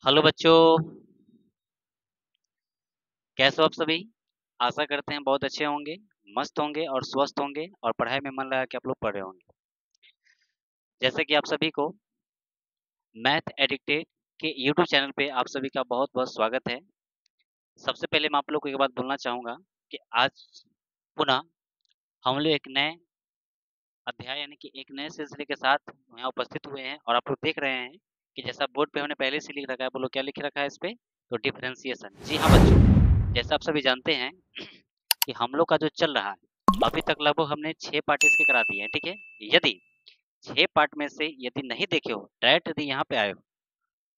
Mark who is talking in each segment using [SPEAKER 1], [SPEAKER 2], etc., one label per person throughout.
[SPEAKER 1] Hello बच्चों, कैसे हो आप सभी। आशा करते हैं बहुत अच्छे होंगे, मस्त होंगे और स्वस्थ होंगे और पढ़ाई में मन लगा के आप लोग पढ़ रहे होंगे। जैसे कि आप सभी को मैथ एडिक्टेड के यूट्यूब चैनल पे आप सभी का बहुत बहुत स्वागत है। सबसे पहले मैं आप लोग को एक बात बोलना चाहूँगा कि आज पुनः हम लोग एक नए अध्याय यानी कि एक नए सिलसिले के साथ यहाँ उपस्थित हुए हैं और आप लोग देख रहे हैं कि जैसा बोर्ड पे हमने पहले से लिख रखा है। बोलो क्या लिख रखा है इस पे? तो डिफरेंशिएशन। जी हाँ बच्चों, जैसा आप सभी जानते हैं कि हम लोग का जो चल रहा है अभी तक लगभग हमने 6 पार्ट इसके करा दिए हैं, ठीक है। यदि 6 पार्ट में से यदि नहीं देखे हो, डायरेक्ट यदि यहाँ पे आए हो,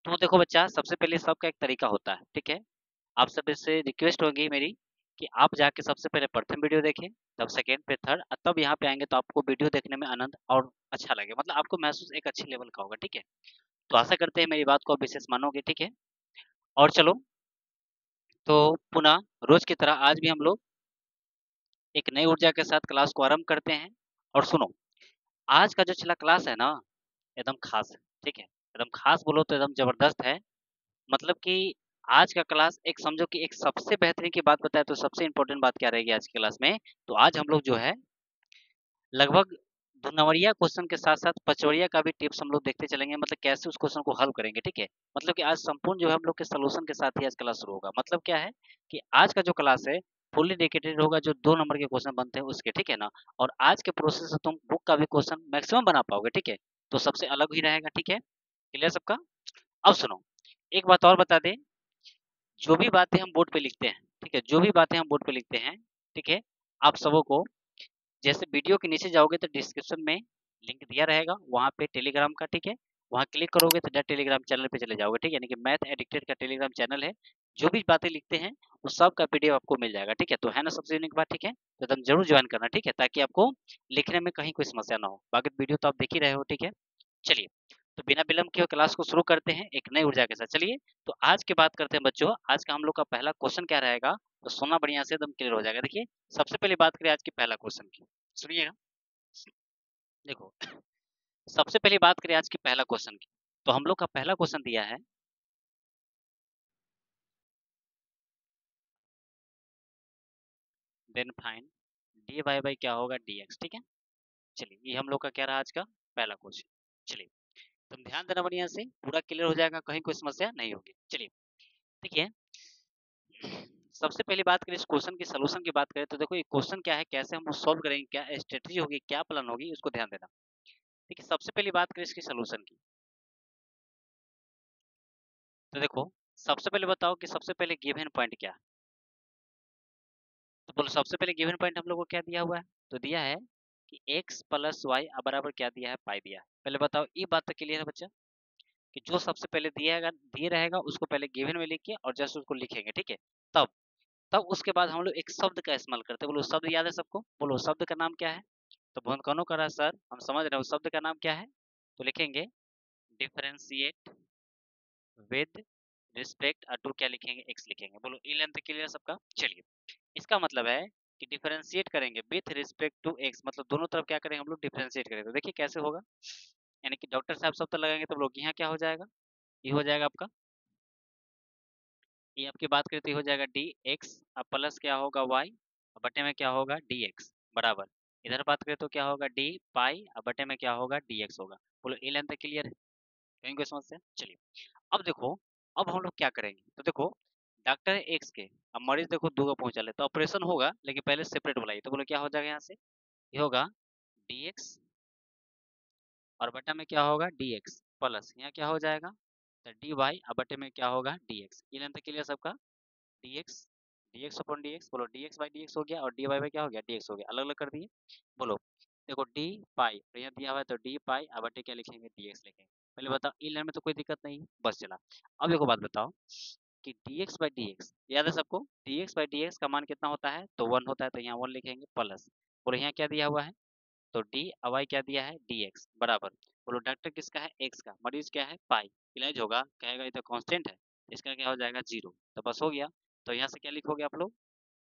[SPEAKER 1] तो देखो बच्चा, सबसे पहले सबका एक तरीका होता है, ठीक है। आप सब से रिक्वेस्ट होगी मेरी कि आप जाके सबसे पहले प्रथम वीडियो देखें, तब सेकेंड पे थर्ड, तब यहाँ पे आएंगे तो आपको वीडियो देखने में आनंद और अच्छा लगे, मतलब आपको महसूस एक अच्छे लेवल का होगा, ठीक है। तो आशा करते हैं मेरी बात को आप विशेष मानोगे, ठीक है। और चलो, तो पुनः रोज की तरह आज भी हम लोग एक नई ऊर्जा के साथ क्लास को आरंभ करते हैं। और सुनो, आज का जो चला क्लास है ना, एकदम खास है, ठीक है। एकदम खास बोलो तो एकदम जबरदस्त है। मतलब कि आज का क्लास एक समझो कि एक सबसे बेहतरीन की बात बताए तो सबसे इम्पोर्टेंट बात क्या रहेगी आज की क्लास में। तो आज हम लोग जो है लगभग नंबरिया क्वेश्चन के साथ साथ पचौड़िया का भी टिप्स हम लोग देखते चलेंगे, मतलब कैसे उस क्वेश्चन को हल करेंगे, ठीक है। मतलब कि आज संपूर्ण जो है हम लोग के सोल्यूशन के साथ ही आज क्लास शुरू होगा। मतलब क्या है कि आज का जो क्लास है फुल्ली डेडिकेटेड होगा, जो 2 नंबर के क्वेश्चन बनते हैं उसके, ठीक है ना। और आज के प्रोसेस से तुम बुक का भी क्वेश्चन मैक्सिमम बना पाओगे, ठीक है। तो सबसे अलग ही रहेगा, ठीक है। क्लियर सबका? अब सुनो, एक बात और बता दें, जो भी बातें हम बोर्ड पे लिखते हैं, ठीक है, जो भी बातें हम बोर्ड पे लिखते हैं, ठीक है, आप सबों को जैसे वीडियो के नीचे जाओगे तो डिस्क्रिप्शन में लिंक दिया रहेगा, वहाँ पे टेलीग्राम का, ठीक है। वहाँ क्लिक करोगे तो डायरेक्ट टेलीग्राम चैनल पे चले जाओगे, ठीक है। यानी कि मैथ एडिक्टेड का टेलीग्राम चैनल है। जो भी बातें लिखते हैं उस सब का पीडीएफ आपको मिल जाएगा, ठीक है। तो है ना सबसे यूनिक बात, ठीक है। तो एकदम जरूर ज्वाइन करना, ठीक है, ताकि आपको लिखने में कहीं कोई समस्या ना हो। बाकी वीडियो तो आप देख ही रहे हो, ठीक है। चलिए, तो बिना विलंब किए क्लास को शुरू करते हैं एक नई ऊर्जा के साथ। चलिए, तो आज की बात करते हैं बच्चों। आज का हम लोग का पहला क्वेश्चन क्या रहेगा, तो सुनना बढ़िया से, एकदम क्लियर हो जाएगा। देखिए, सबसे पहले बात करें आज की पहला क्वेश्चन की, सुनिएगा। देखो, सबसे पहले बात करें आज की पहला क्वेश्चन की, तो हम लोग का पहला क्वेश्चन दिया है, then find D Y by क्या होगा डी एक्स, ठीक है। चलिए, ये हम लोग का क्या रहा आज का पहला क्वेश्चन। चलिए, तुम ध्यान देना बढ़िया से, पूरा क्लियर हो जाएगा, कहीं कोई समस्या नहीं होगी। चलिए, देखिए, सबसे पहली बात करें इस क्वेश्चन की सोल्यूशन की बात करें, तो देखो ये क्वेश्चन क्या है, कैसे हम सॉल्व करेंगे, क्या स्ट्रेटजी होगी, क्या प्लान होगी, उसको ध्यान देना। देखिए, सबसे पहली बात करें इसकी सोल्यूशन की, तो देखो, सबसे पहले बताओ कि सबसे पहले गिवन पॉइंट क्या है। तो बोलो, सबसे पहले गिवन पॉइंट हम लोग को क्या दिया हुआ है, तो दिया है कि x प्लस वाई बराबर क्या दिया है, पाई दिया है। पहले बताओ, ये बात तो क्लियर है बच्चा, कि जो सबसे पहले दिए रहेगा उसको पहले गिवन में लिख के और जस्ट उसको लिखेंगे, ठीक है। तब तब उसके बाद हम लोग एक शब्द का इस्तेमाल करते हैं। बोलो, शब्द याद है सबको? बोलो, शब्द का नाम क्या है? तो बहुत कौनों कर रहा है सर, हम समझ रहे हो, शब्द का नाम क्या है? तो लिखेंगे डिफरेंशिएट विद रिस्पेक्ट टू, क्या लिखेंगे, एक्स लिखेंगे। बोलो, ई लेंथ क्लियर सबका? चलिए, इसका मतलब है कि डिफरेंशिएट करेंगे विथ रिस्पेक्ट टू एक्स, मतलब दोनों तरफ क्या करेंगे हम लोग, डिफरेंशिएट करेंगे। तो देखिए कैसे होगा, यानी कि डॉक्टर साहब सब तो लगाएंगे, तो लोग यहाँ क्या हो जाएगा, ये हो जाएगा आपका, ये आपकी बात करें तो ये हो जाएगा डी एक्स, अब प्लस क्या होगा वाई, बटे में क्या होगा डी एक्स बराबर, इधर बात करें तो क्या होगा डी पाई, अब बटे में क्या होगा डी एक्स होगा। बोलो, ए लेंथ क्लियर है, कहीं कोई समस्या? चलिए, अब देखो, अब हम लोग क्या करेंगे, तो देखो, डॉक्टर है एक्स के, अब मरीज देखो दो का पहुंचा ले, तो ऑपरेशन होगा, लेकिन पहले सेपरेट बुलाइए। तो बोलो क्या हो जाएगा यहाँ से, ये होगा डी एक्स और बटा में क्या होगा डी एक्स प्लस यहाँ क्या हो जाएगा, तो डी वाई, अब बटे में क्या होगा डी एक्स। ये लेंथ क्लियर सबका, D X upon D X. बोलो, D X by D X हो गया और डी वाई बाई क्या हो गया, डी एक्स हो गया, अलग अलग कर दिए। बोलो, देखो डी पाई, और यहाँ दिया हुआ है तो डी पाई, अब बटे क्या लिखेंगे, डी एक्स लिखेंगे। पहले बताओ, ई लाइन में तो कोई दिक्कत नहीं है, बस चला। अब देखो बात बताओ कि D X by D x याद है सबको, D X by D X का मान कितना होता है, तो 1 होता है, तो यहाँ 1 लिखेंगे प्लस। बोलो, यहाँ क्या दिया हुआ है, तो डी वाई क्या दिया है, डी एक्स बराबर। बोलो, डॉक्टर किसका है, एक्स का, मरीज क्या है, पाई। इलाज होगा, कहेगा ये तो कांस्टेंट है, इसका क्या हो जाएगा, जीरो। तो बस हो गया। तो यहाँ से क्या लिखोगे आप लोग,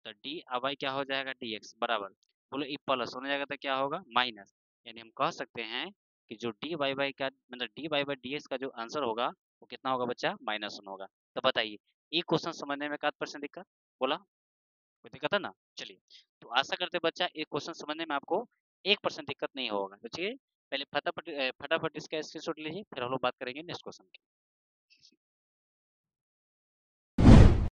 [SPEAKER 1] तो डी वाई क्या हो जाएगा, डी एक्स बराबर। बोलो, ये प्लस होने जाएगा तो क्या होगा, माइनस। यानी हम कह सकते हैं कि जो डी वाई बाई का मतलब D Y by D X का जो आंसर होगा वो कितना होगा बच्चा, -1 होगा। तो बताइए ये क्वेश्चन समझने में का परसेंट दिक्कत बोला, कोई दिक्कत है ना। चलिए, तो आशा करते हैं बच्चा एक क्वेश्चन समझने में आपको 1% दिक्कत नहीं होगा। तो चलिए पहले फटाफट फटाफट इसका स्क्रीनशॉट लीजिए, फिर हम लोग बात करेंगे नेक्स्ट क्वेश्चन की।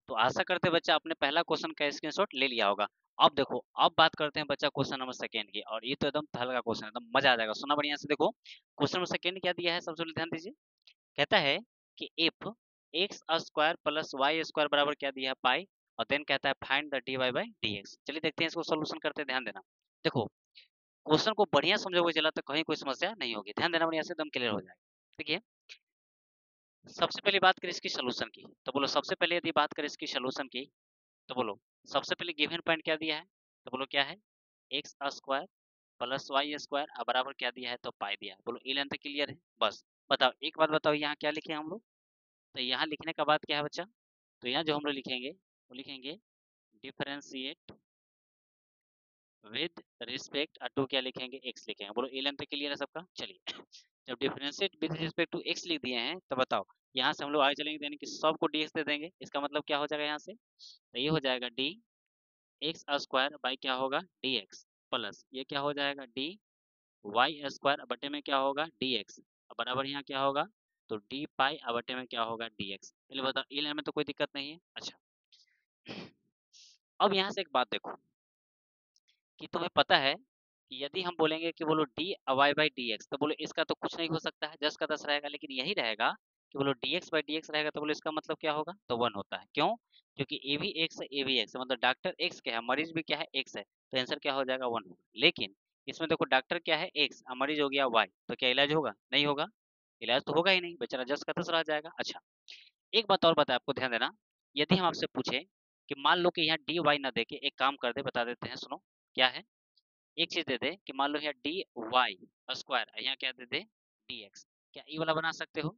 [SPEAKER 1] तो आशा करते हैं बच्चा आपने पहला क्वेश्चन का स्क्रीनशॉट ले लिया होगा। अब देखो, अब बात करते हैं बच्चा क्वेश्चन नंबर सेकंड की, और ये तो एकदम हल्का क्वेश्चन है, एकदम मजा आ जाएगा, सुना बढ़िया से। देखो क्वेश्चन नंबर सेकंड क्या दिया है, सबसे पहले ध्यान दीजिए। कहता है कि if X square plus Y square बराबर क्या दिया है, पाई, और देन कहता है find the D Y by D X. चलिए देखते हैं इसको सोल्यूशन करते हैं, ध्यान देना। देखो क्वेश्चन को बढ़िया समझोगे चला तो कहीं कोई समस्या नहीं होगी, ध्यान देना बढ़िया से, एकदम क्लियर हो जाएगा। देखिए सबसे पहले बात करें इसकी सोल्यूशन की, तो बोलो सबसे पहले यदि बात करें इसकी सोल्यूशन की, तो बोलो सबसे पहले गिवन पॉइंट क्या दिया है, तो बोलो क्या है, X square plus Y square बराबर क्या दिया है, तो पाई दिया है। बोलो ई लेंथ क्लियर है। बस बताओ एक बात बताओ, यहाँ क्या लिखे हम लोग, तो यहाँ लिखने का बाद क्या है बच्चा, तो यहाँ जो हम लोग लिखेंगे वो लिखेंगे डिफरेंशिएट विद रिस्पेक्ट टू क्या लिखेंगे, एक्स लिखेंगे। बोलो ई लेंथ क्लियर है सबका। चलिए जब differentiate with respect to X लिख दिए हैं, तो बताओ यहाँ से हम लोग आगे चलेंगे, यानी कि सबको डी एक्स दे देंगे। इसका मतलब क्या हो जाएगा यहाँ से, तो ये हो जाएगा डी एक्स स्क्वायर बाई क्या होगा, डी एक्स, प्लस ये क्या हो जाएगा डी वाई स्क्वायर बटे में क्या होगा, डी एक्स, बराबर यहाँ क्या होगा, तो डी पाई बटे में क्या होगा, डी एक्स। पहले बताओ ई लाइन में तो कोई दिक्कत नहीं है। अच्छा अब यहाँ से एक बात देखो कि तुम्हें पता है कि यदि हम बोलेंगे कि बोलो D Y by D X, तो बोलो इसका तो कुछ नहीं हो सकता है, 10 का 10 रहेगा, लेकिन यही रहेगा कि बोलो D X by D x रहेगा, तो बोलो इसका मतलब क्या होगा, तो 1 होता है। क्यों, क्योंकि ए भी एक्स है, ए भी एक्स है, मतलब डॉक्टर एक्स क्या है, मरीज भी क्या है, एक्स है, तो आंसर क्या हो जाएगा, 1 होगा। लेकिन इसमें देखो डॉक्टर क्या है, एक्स, मरीज हो गया वाई, तो क्या इलाज होगा, नहीं होगा, इलाज तो होगा ही नहीं, बेचारा 10 का 10 रह जाएगा। अच्छा एक बात और बताए आपको, ध्यान देना। यदि हम आपसे पूछे कि मान लो कि यहाँ डी वाई ना देके एक काम कर दे, बता देते हैं, सुनो क्या है, एक चीज दे दे कि मान लो यहाँ डी वाई स्क्वायर, यहाँ क्या दे दे, डी एक्स, क्या ई वाला बना सकते हो,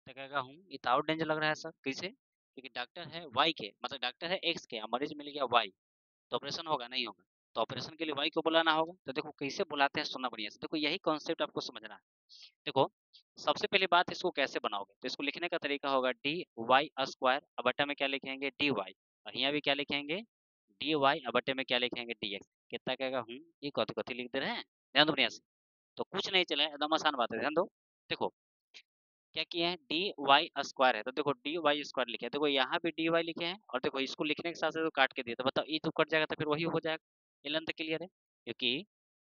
[SPEAKER 1] तो कहेगा हूँ, ये तो और डेंजर लग रहा है सर, कैसे, क्योंकि डॉक्टर है वाई के, मतलब डॉक्टर है एक्स के, मरीज मिल गया वाई, तो ऑपरेशन होगा, नहीं होगा, तो ऑपरेशन के लिए वाई को बुलाना होगा। तो देखो कैसे बुलाते हैं, सुनना बढ़िया से, देखो यही कॉन्सेप्ट आपको समझना है। देखो सबसे पहली बात, इसको कैसे बनाओगे, तो इसको लिखने का तरीका होगा डी वाई स्क्वायर बटा में क्या लिखेंगे, डी वाई, और यहाँ भी क्या लिखेंगे, डी वाई बटे में क्या लिखेंगे, डी एक्स। कितना कहेगा हूँ, ये कथी कथी लिख दे रहे हैं, ध्यान दो बढ़िया से, तो कुछ नहीं चला है, एकदम आसान बात है, ध्यान दो। देखो क्या किए हैं, डी वाई स्क्वायर है, तो देखो डी वाई स्क्वायर लिखे हैं, देखो यहाँ भी डी वाई लिखे हैं, और देखो इसको लिखने के साथ साथ तो काट के दिए, तो बताओ ई तो कट जाएगा, तो फिर वही हो जाएगा, ये लेंथ क्लियर है, क्योंकि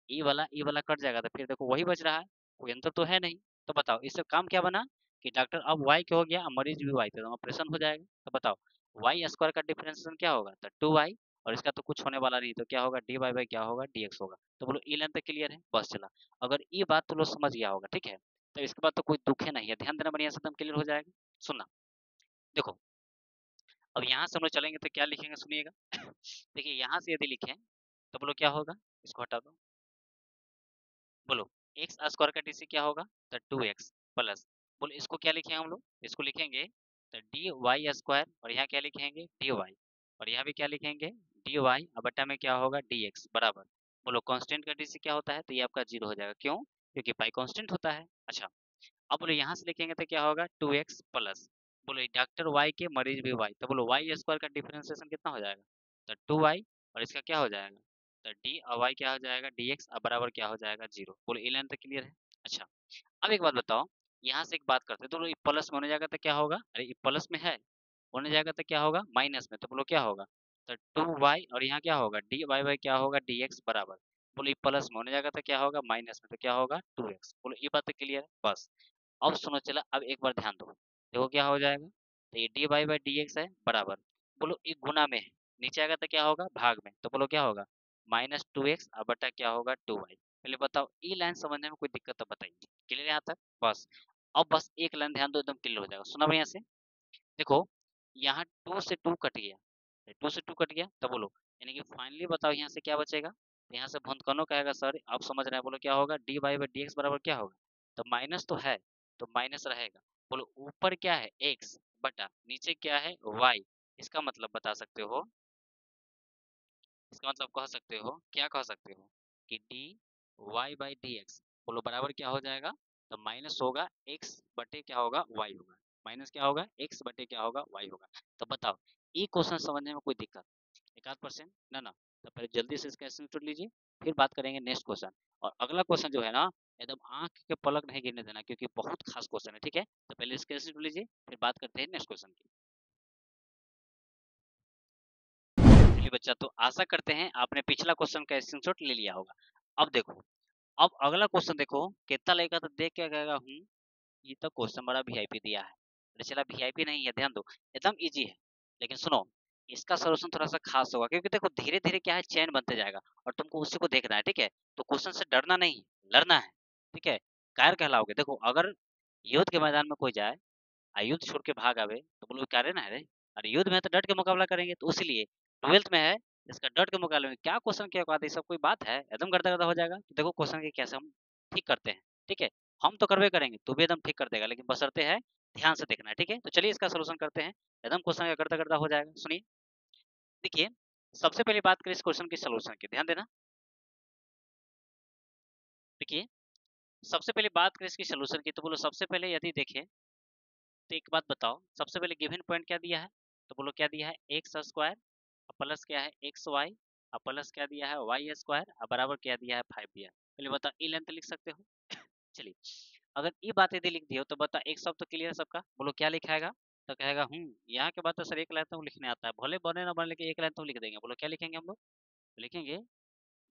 [SPEAKER 1] ई वाला कट जाएगा, तो फिर देखो वही बच रहा है, कोई अंतर तो है नहीं। तो बताओ इससे काम क्या बना, कि डॉक्टर अब वाई के हो गया, अब मरीज भी वाई, तो ऑपरेशन हो जाएगा। तो बताओ वाई स्क्वायर का डिफरेंशिएशन क्या होगा, तो 2y, और इसका तो कुछ होने वाला नहीं, तो क्या होगा, डी वाई बाई क्या होगा, डी एक्स होगा। तो बोलो ई लेंथ क्लियर है, बस चला। अगर ये बात तो लोग समझ गया होगा, ठीक है, तो इसके बाद तो कोई दुख है नहीं है, ध्यान देना बढ़िया से, एकदम क्लियर हो जाएगा। सुनना, देखो अब यहाँ से हम लोग चलेंगे तो क्या लिखेंगे, सुनिएगा देखिए यहाँ से यदि लिखें, तो बोलो क्या होगा, इसको हटा दो, बोलो एक्स स्क्वायर का डीसी क्या होगा, तो 2x प्लस, बोलो इसको क्या लिखे हम लोग, इसको लिखेंगे तो डी वाई स्क्वायर, और यहाँ क्या लिखेंगे, डी वाई, और यहाँ भी क्या लिखेंगे, डी वाई बटा में क्या होगा, डी एक्स, बराबर, बोलो कांस्टेंट का डीसी क्या होता है, तो ये आपका 0 हो जाएगा। क्यों, क्योंकि पाई कांस्टेंट होता है। अच्छा अब बोलो यहाँ से लिखेंगे तो क्या होगा, 2x प्लस, बोलो डॉक्टर वाई के, मरीज भी वाई, तो बोलो वाई स्क्वायर का डिफरेंशिएशन कितना हो जाएगा, तो 2y, और इसका क्या हो जाएगा, तो डी और वाई क्या हो जाएगा, dx, अब बराबर क्या हो जाएगा, 0। बोलो ये लाइन तक क्लियर है। अच्छा अब एक बात बताओ, यहाँ से एक बात करते हैं, तो बोलो ये प्लस में होने जाएगा तो क्या होगा, अरे ये प्लस में है, होने जाएगा तो क्या होगा, माइनस में, तो बोलो क्या होगा, तो 2y, और यहाँ क्या होगा, डी वाई बाई क्या होगा, dx, बराबर, बोलो ये प्लस में होने जाएगा तो क्या होगा, माइनस में, तो क्या होगा, 2x। बोलो ये बात तो क्लियर है, बस। अब सुनो चला, अब एक बार ध्यान दो, देखो क्या हो जाएगा, तो ये D Y by D X है, बराबर, बोलो एक गुना में है, नीचे आएगा तो क्या होगा, भाग में, तो बोलो क्या होगा, -2x बटा क्या होगा, 2y। पहले बताओ ई लाइन समझने में कोई दिक्कत तो बताइए, क्लियर है यहाँ तक, बस। अब बस एक लाइन ध्यान दो, एकदम क्लियर हो जाएगा, सुना भैया से। देखो यहाँ 2 से 2 कट गया, 2 से 2 कट गया, तो बोलो यानी कि फाइनली बताओ यहाँ से क्या बचेगा, तो यहाँ से भूंतकनो कहेगा सर आप समझ रहे हैं, बोलो क्या होगा, D Y by D X बराबर क्या होगा, तो माइनस तो है, तो माइनस रहेगा, बोलो ऊपर क्या है, एक्स, बटा नीचे क्या है, वाई, इसका मतलब बता सकते हो, इसका मतलब कह सकते हो, क्या कह सकते हो, कि D Y by D X, बोलो बराबर क्या हो जाएगा, तो माइनस होगा एक्स बटे क्या होगा, वाई होगा। माइनस क्या होगा, x बटे क्या होगा, y होगा। तो बताओ ये क्वेश्चन समझने में कोई दिक्कत, एक आध परसेंट ना ना। तो पहले जल्दी से इसका स्क्रीनशॉट लीजिए, फिर बात करेंगे नेक्स्ट क्वेश्चन। और अगला क्वेश्चन जो है ना, एकदम आंख के पलक नहीं गिरने देना, क्योंकि बहुत खास क्वेश्चन है, ठीक है। तो पहले इसका स्क्रीनशॉट लीजिए, फिर बात करते हैं नेक्स्ट क्वेश्चन की। चलिए बच्चा, तो आशा करते हैं आपने पिछला क्वेश्चन का स्क्रीनशॉट ले लिया होगा। अब देखो, अब अगला क्वेश्चन देखो, कितना लगेगा तो देख क्या कहेगा, ये तो क्वेश्चन बड़ा वीआईपी दिया है। अरे चला, वीआईपी नहीं है, ध्यान दो, एकदम इजी है। लेकिन सुनो, इसका सॉल्यूशन थोड़ा सा खास होगा, क्योंकि देखो धीरे धीरे क्या है, चैन बनते जाएगा और तुमको उसी को देखना है, ठीक है। तो क्वेश्चन से डरना नहीं, लड़ना है, ठीक है। कायर कहलाओगे। देखो अगर युद्ध के मैदान में कोई जाए, युद्ध छोड़ के भाग आवे, तो बोलो कार्य ना है रे। अरे युद्ध में तो डट के मुकाबला करेंगे, तो इसलिए ट्वेल्थ में है, इसका डट के मुकाबले में क्या क्वेश्चन क्या बात है, सब कोई बात है, एकदम गर्दा गर्दा हो जाएगा। तो देखो क्वेश्चन के कैसे हम ठीक करते हैं, ठीक है। हम तो करवे करेंगे, तू भी एकदम ठीक कर देगा, लेकिन बशर्ते है ध्यान से देखना है, ठीक है। तो चलिए इसका सोल्यूशन करते हैं, एकदम क्वेश्चन का गर्दा गर्दा हो जाएगा। सुनिए, देखिए, सबसे पहले बात करें इस क्वेश्चन की सोल्यूशन की, ध्यान देना। देखिए, सबसे पहले बात करें इसकी सोल्यूशन की, तो बोलो सबसे पहले यदि देखें, तो एक बात बताओ, सबसे पहले गिवन पॉइंट क्या दिया है, तो बोलो क्या दिया है, एक्स स्क्वायर प्लस क्या है, एक्स वाई प्लस क्या दिया है, वाई स्क्वायर बराबर क्या दिया है, 5 दिया है। पहले बताओ ई लेंथ लिख सकते हो। चलिए, अगर ये बात यदि लिख दी हो, तो बता एक सब तो क्लियर है सबका, बोलो क्या लिखाएगा। तो कहेगा यहाँ के बाद तो सर एक लाइन तो लिखने आता है, भले बने ना बने, लेकिन एक लाइन तो लिख देंगे। बोलो क्या लिखेंगे हम लोग, तो लिखेंगे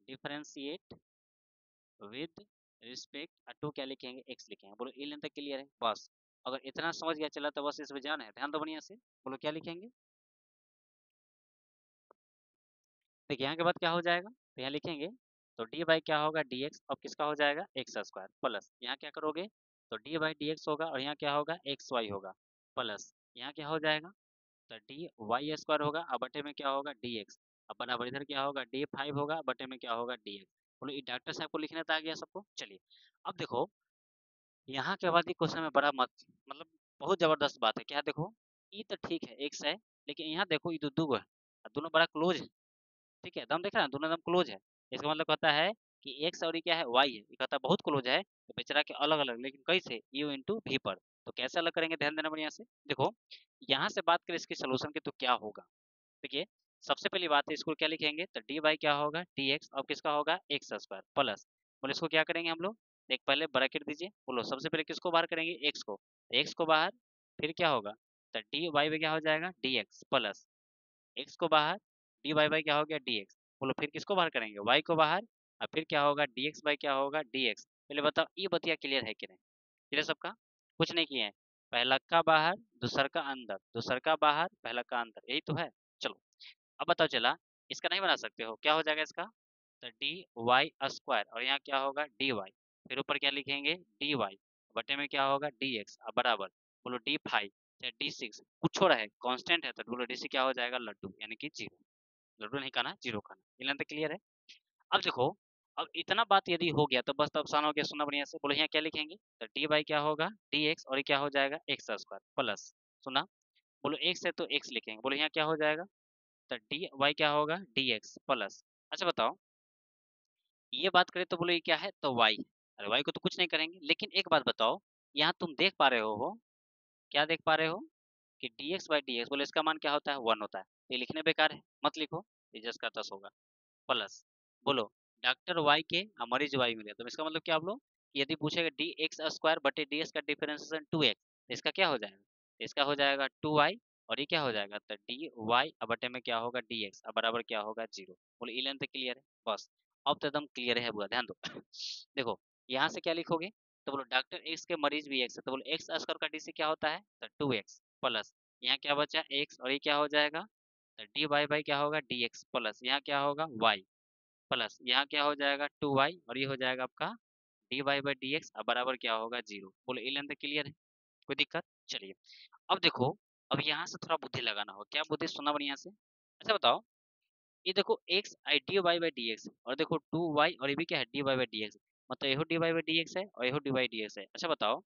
[SPEAKER 1] डिफरेंशिएट विद रिस्पेक्ट टू, क्या लिखेंगे, एक्स लिखेंगे। बोलो ई लेंथ तक क्लियर है, बस। अगर इतना समझ गया चला, तो बस इसमें जान है, ध्यान दो बढ़िया से। बोलो क्या लिखेंगे, देखिए यहाँ के बाद क्या हो जाएगा, तो यहाँ लिखेंगे, तो डी बाई क्या होगा, डी एक्स, अब किसका हो जाएगा, एक्स स्क्वायर प्लस यहाँ क्या करोगे, तो डी बाई डी एक्स होगा, और यहाँ क्या होगा, एक्स वाई होगा प्लस यहाँ क्या हो जाएगा, तो डी वाई स्क्वायर होगा, अब बटे में क्या होगा, डी एक्स, अब बराबर इधर क्या होगा, डी फाइव होगा, बटे में क्या होगा, डी एक्स। बोलो ये डॉक्टर साहब को लिखने तो आ गया सबको। चलिए, अब देखो यहाँ के बाद ये क्वेश्चन में बड़ा मत, मतलब बहुत जबरदस्त बात है, क्या देखो, ये तो ठीक है एक्स है, लेकिन यहाँ देखो ये तो दो है, और दोनों बड़ा क्लोज है, ठीक है, दम देख रहा है, दोनों दम क्लोज है। इसका मतलब कहता है कि एक्स और ये क्या है, वाई है, ये कहता है बहुत क्लोज है, तो बेचारा के अलग अलग, लेकिन कैसे, यू इंटू भी पर। तो कैसे अलग करेंगे, ध्यान देना बढ़िया से। देखो यहाँ से बात करें इसके सोल्यूशन की, तो क्या होगा, देखिए सबसे पहली बात है, इसको क्या लिखेंगे, तो डी बाई क्या होगा, डी एक्स, अब किसका होगा, एक्स स्क्वायर प्लस, बोले इसको क्या करेंगे हम लोग, एक पहले ब्रैकेट दीजिए। बोलो सबसे पहले किसको बाहर करेंगे, एक्स को, एक्स को बाहर, फिर क्या होगा, तो डी वाई में क्या हो जाएगा, डी एक्स प्लस एक्स को बाहर, डी वाई बाई क्या हो गया, डी एक्स। बोलो फिर किसको बाहर करेंगे, वाई को बाहर, और फिर क्या होगा, डी एक्स बाई क्या होगा, डी एक्स। पहले बताओ ये बतिया क्लियर है कि नहीं, क्लियर सबका, कुछ नहीं किए हैं, पहला का बाहर दूसर का अंदर, दूसर का बाहर पहला का अंदर, यही तो है। चलो अब बताओ चला, इसका नहीं बना सकते हो, क्या हो जाएगा इसका, तो डी वाई स्क्वायर, और यहाँ क्या होगा, डी वाई, फिर ऊपर क्या लिखेंगे, डी वाई, बटे में क्या होगा, डी एक्स, अब बराबर, बोलो डी फाइव या डी सिक्स, कुछ हो रहा है कांस्टेंट है, तो बोलो डी सी क्या हो जाएगा, लड्डू, यानी कि जीरो। लड्डू नहीं खाना, जीरो खाना, ये लेंथ क्लियर है। अब देखो, अब इतना बात यदि हो गया, तो बस तो आसान हो गया, सुनना बढ़िया से। बोलो यहाँ क्या लिखेंगे, तो डी बाई क्या होगा, डी एक्स, और ये क्या हो जाएगा, एक्स स्क्वायर प्लस, सुना, बोलो एक्स है तो एक्स लिखेंगे। बोलो यहाँ क्या हो जाएगा, तो डी वाई क्या होगा, डी एक्स प्लस। अच्छा बताओ, ये बात करें तो बोलो ये क्या है, तो वाई। अरे वाई को तो कुछ नहीं करेंगे, लेकिन एक बात बताओ, यहाँ तुम देख पा रहे हो, क्या देख पा रहे हो, कि D X by D x, बोले इसका मान क्या होता है, वन होता है। ये लिखने बेकार है, मत लिखो, ये जस का तस होगा प्लस। बोलो डॉक्टर वाई के मरीज वाई मिले, तो इसका मतलब क्या आप लोग, यदि पूछेगा डी एक्स स्क्वायर बटे डी एक्स का डिफरेंशिएशन टू एक्स, तो इसका क्या हो जाएगा, इसका हो जाएगा टू वाई, और ये क्या हो जाएगा, तो डी वाई बटे में क्या होगा, डी एक्स बराबर क्या होगा, जीरो। बोलो ई लेंथ क्लियर है, बस। अब तो एकदम क्लियर है बुआ, ध्यान दो। देखो यहाँ से क्या लिखोगे, तो बोलो डॉक्टर एक्स के मरीज भी एक्स है, तो बोलो एक्स स्क्वायर का डी से क्या होता है, तो टू एक्स प्लस, यहाँ क्या बचा एक्स, और ये क्या हो जाएगा, तो डी वाई बाई क्या होगा, डी एक्स प्लस, यहाँ क्या होगा, वाई प्लस, यहाँ क्या हो जाएगा, टू वाई, और ये हो जाएगा आपका D Y by D X बराबर क्या होगा, जीरो। बोलो ये लेंथ क्लियर है, कोई दिक्कत। चलिए अब देखो, अब यहाँ से थोड़ा बुद्धि लगाना हो, क्या बुद्धि, सुना बढ़िया से। अच्छा बताओ, ये देखो X I D Y by D X, और देखो टू वाई, और ये भी क्या है, D Y by D X, मतलब यहो D Y by D X है, और यहो डी वाई डी एक्स है। अच्छा बताओ,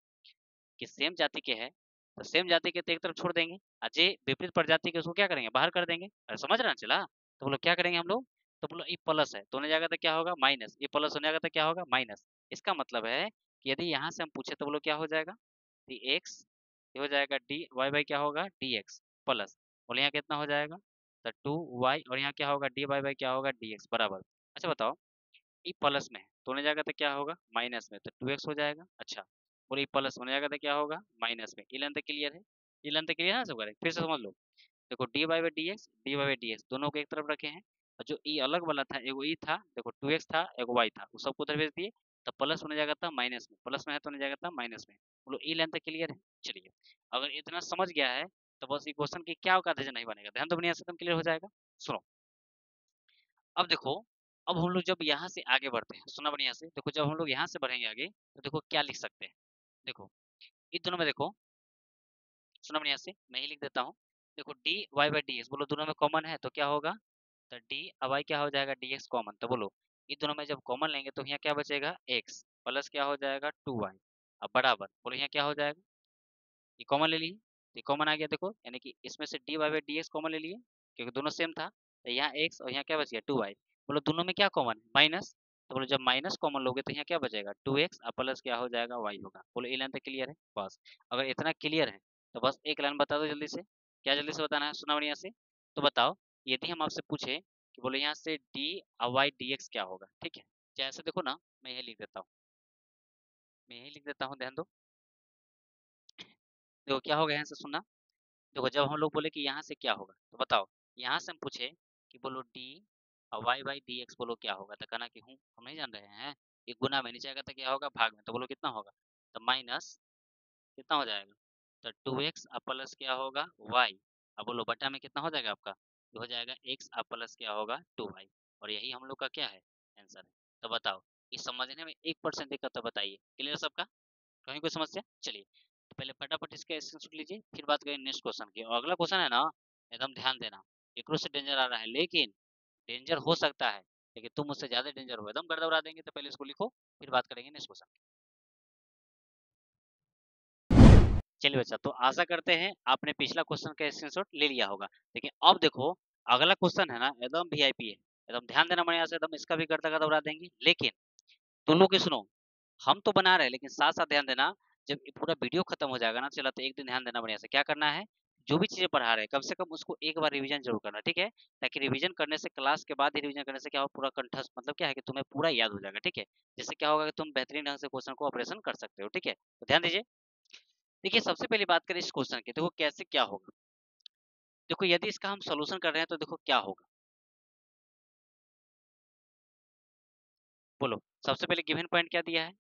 [SPEAKER 1] कि सेम जाति के है, तो सेम जाति के तो एक तरफ छोड़ देंगे, अजय विपरीत प्रजाति के उसको क्या करेंगे, बाहर कर देंगे। अरे समझ रहे ना चला, तो बोलो क्या करेंगे हम लोग, तो बोलो ये प्लस है तो होने जाएगा तो क्या होगा, माइनस, ये प्लस होने जाएगा तो क्या होगा, माइनस। इसका मतलब है कि यदि यहाँ से हम पूछे, तो बोलो क्या हो जाएगा, एक्स ये हो जाएगा डी वाई बाई क्या होगा डी एक्स प्लस, बोले यहाँ कितना हो जाएगा, तो 2y, और यहाँ क्या होगा डी वाई बाई क्या होगा डी एक्स बराबर। अच्छा बताओ, ई प्लस में है तो होने जाएगा तो क्या होगा माइनस में, तो 2x हो जाएगा। अच्छा बोले ई प्लस होने जाएगा तो क्या होगा माइनस में। ई लेंथ क्लियर है, ई लेंथ क्लियर है ना सब, फिर से समझ लो। देखो D Y by D X, D Y by D X दोनों को एक तरफ रखे हैं, और जो ई अलग वाला था, एगो ई था, देखो 2x था, एगो y था, वो सबको उधर भेज दिए, तो प्लस होने जाएगा था माइनस में, प्लस में है तो होने जाएगा था माइनस में। बोलो ई लेंथ क्लियर है। चलिए, अगर इतना समझ गया है तो बस ये क्वेश्चन की क्या औकात है नहीं बनेगा, ध्यान तो बढ़िया से एकदम क्लियर हो जाएगा। सुनो, अब देखो, अब हम लोग जब यहाँ से आगे बढ़ते हैं, सुना बढ़िया से, देखो जब हम लोग यहाँ से बढ़ेंगे आगे तो देखो क्या लिख सकते हैं। देखो इन दोनों में देखो, सुना बढ़िया से, मैं ही लिख देता हूँ। देखो D Y by D X, बोलो दोनों में कॉमन है तो क्या होगा, तो डी वाई क्या हो जाएगा डी एक्स कॉमन, तो बोलो इन दोनों में जब कॉमन लेंगे तो यहाँ क्या बचेगा एक्स प्लस क्या हो जाएगा 2y, अब बराबर, बोलो यहाँ क्या हो जाएगा, ये कॉमन ले लिए, ये कॉमन आ गया देखो, यानी कि इसमें से D Y by D X common ले लिए, क्योंकि दोनों सेम था, तो यहाँ एक्स और यहाँ क्या बच गया 2y। बोलो दोनों में क्या कॉमन है माइनस, तो बोलो जब माइनस कॉमन लोगे तो यहाँ क्या बचेगा 2x और प्लस क्या हो जाएगा y होगा। बोलो ये लाइन तक क्लियर है। बस, अगर इतना क्लियर है तो बस एक लाइन बता दो जल्दी से, क्या जल्दी से बताना है, सुना बढ़िया से। तो बताओ, यदि हम आपसे पूछे कि बोले यहाँ से डी और वाई डी एक्स क्या होगा, ठीक है, जैसे देखो ना, मैं यही लिख देता हूँ, मैं यही लिख देता हूँ, ध्यान दो। देखो क्या होगा यहाँ से, सुनना। देखो जब हम लोग बोले कि यहाँ से क्या होगा, तो बताओ, यहाँ से हम पूछे कि बोलो डी और वाई बाई डी एक्स बोलो क्या होगा, तो कहना कि हूँ हम नहीं जान रहे हैं, ये गुना में, नीचे आएगा तो क्या होगा भाग में, तो बोलो कितना होगा, तो माइनस कितना हो जाएगा, तो 2x और प्लस क्या होगा y, अब बोलो बटा में कितना हो जाएगा आपका, ये हो जाएगा x और प्लस क्या होगा 2y, और यही हम लोग का क्या है आंसर है। तो बताओ, इस समझने में 1% दिक्कत है, बताइए क्लियर सबका, कहीं कोई समस्या। चलिए, तो पहले फटाफट इसके स्क्रीनशॉट लीजिए, फिर बात करें नेक्स्ट क्वेश्चन की। और अगला क्वेश्चन है ना, एकदम ध्यान देना, एकरो से डेंजर आ रहा है, लेकिन डेंजर हो सकता है, लेकिन तुम मुझसे ज्यादा डेंजर हो, एकदम गर्दा उड़ा देंगे, तो पहले इसको लिखो, फिर बात करेंगे नेक्स्ट क्वेश्चन। चलिए बच्चा, तो आशा करते हैं आपने पिछला क्वेश्चन का स्क्रीनशॉट ले लिया होगा, लेकिन अब देखो अगला क्वेश्चन है ना, एकदम वीआईपी है, एकदम ध्यान देना बढ़िया से, एकदम इसका भी गर्दा गर्दा उड़ा देंगे, लेकिन तुम लोग की सुनो, हम तो बना रहे हैं, लेकिन साथ साथ ध्यान देना, जब ये पूरा वीडियो खत्म हो जाएगा ना, चला तो एक दिन ध्यान देना बढ़िया से, क्या करना है, जो भी चीजें पढ़ा रहे हैं कम से कम उसको एक बार रिवीजन जरूर करना, ठीक है, ताकि रिवीजन करने से, क्लास के बाद ही रिवीजन करने से क्या हो, पूरा कंठस्थ, मतलब क्या है कि तुम्हें पूरा याद हो जाएगा, ठीक है, जिससे क्या होगा कि तुम बेहतरीन ढंग से क्वेश्चन को ऑपरेशन कर सकते हो, ठीक है, तो ध्यान दीजिए। देखिए सबसे पहली बात करें इस क्वेश्चन की, देखो कैसे क्या होगा, देखो यदि इसका हम सॉल्यूशन कर रहे हैं तो देखो क्या होगा, बोलो, सबसे पहले गिवन पॉइंट क्या दिया है,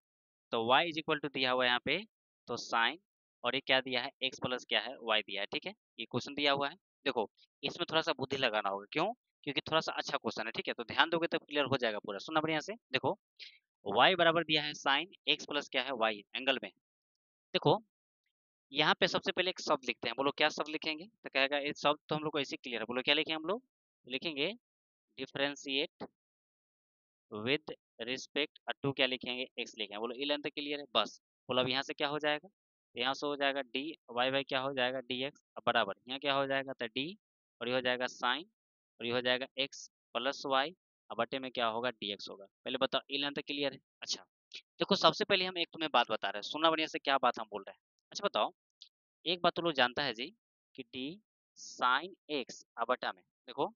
[SPEAKER 1] तो y इज इक्वल टू दिया हुआ है यहाँ पे, तो साइन, और ये क्या दिया है x प्लस क्या है y दिया है, ठीक है, ये क्वेश्चन दिया हुआ है। देखो इसमें थोड़ा सा बुद्धि लगाना होगा, क्यों, क्योंकि थोड़ा सा अच्छा क्वेश्चन है, ठीक है, तो ध्यान दोगे तो क्लियर हो जाएगा पूरा, सुनना बढ़िया से। देखो y बराबर दिया है साइन x प्लस क्या है y एंगल में। देखो यहाँ पे सबसे पहले एक शब्द लिखते हैं, बोलो क्या शब्द लिखेंगे, तो कहेगा इस शब्द तो हम लोग को ऐसे क्लियर है, बोलो क्या लिखेंगे हम लोग, लिखेंगे डिफरेंशिएट विद रिस्पेक्ट टू क्या लिखेंगे x लिखेंगे, बोलो ई लेंथ क्लियर है। बस, बोलो अब यहाँ से क्या हो जाएगा, तो यहाँ से हो जाएगा डी वाई वाई क्या हो जाएगा डी एक्स, अब बराबर यहाँ क्या हो जाएगा, तो डी, और ये हो जाएगा साइन, और ये हो जाएगा एक्स प्लस वाई, अब बटे में क्या होगा डी एक्स होगा। पहले बताओ ई लेंथ क्लियर है। अच्छा देखो सबसे पहले हम एक तुम्हें बात बता रहे हैं, सुनना बढ़िया से, क्या बात हम बोल रहे हैं। अच्छा बताओ, एक बात तो लोग जानता है जी, कि डी साइन एक्स अब बटा में, देखो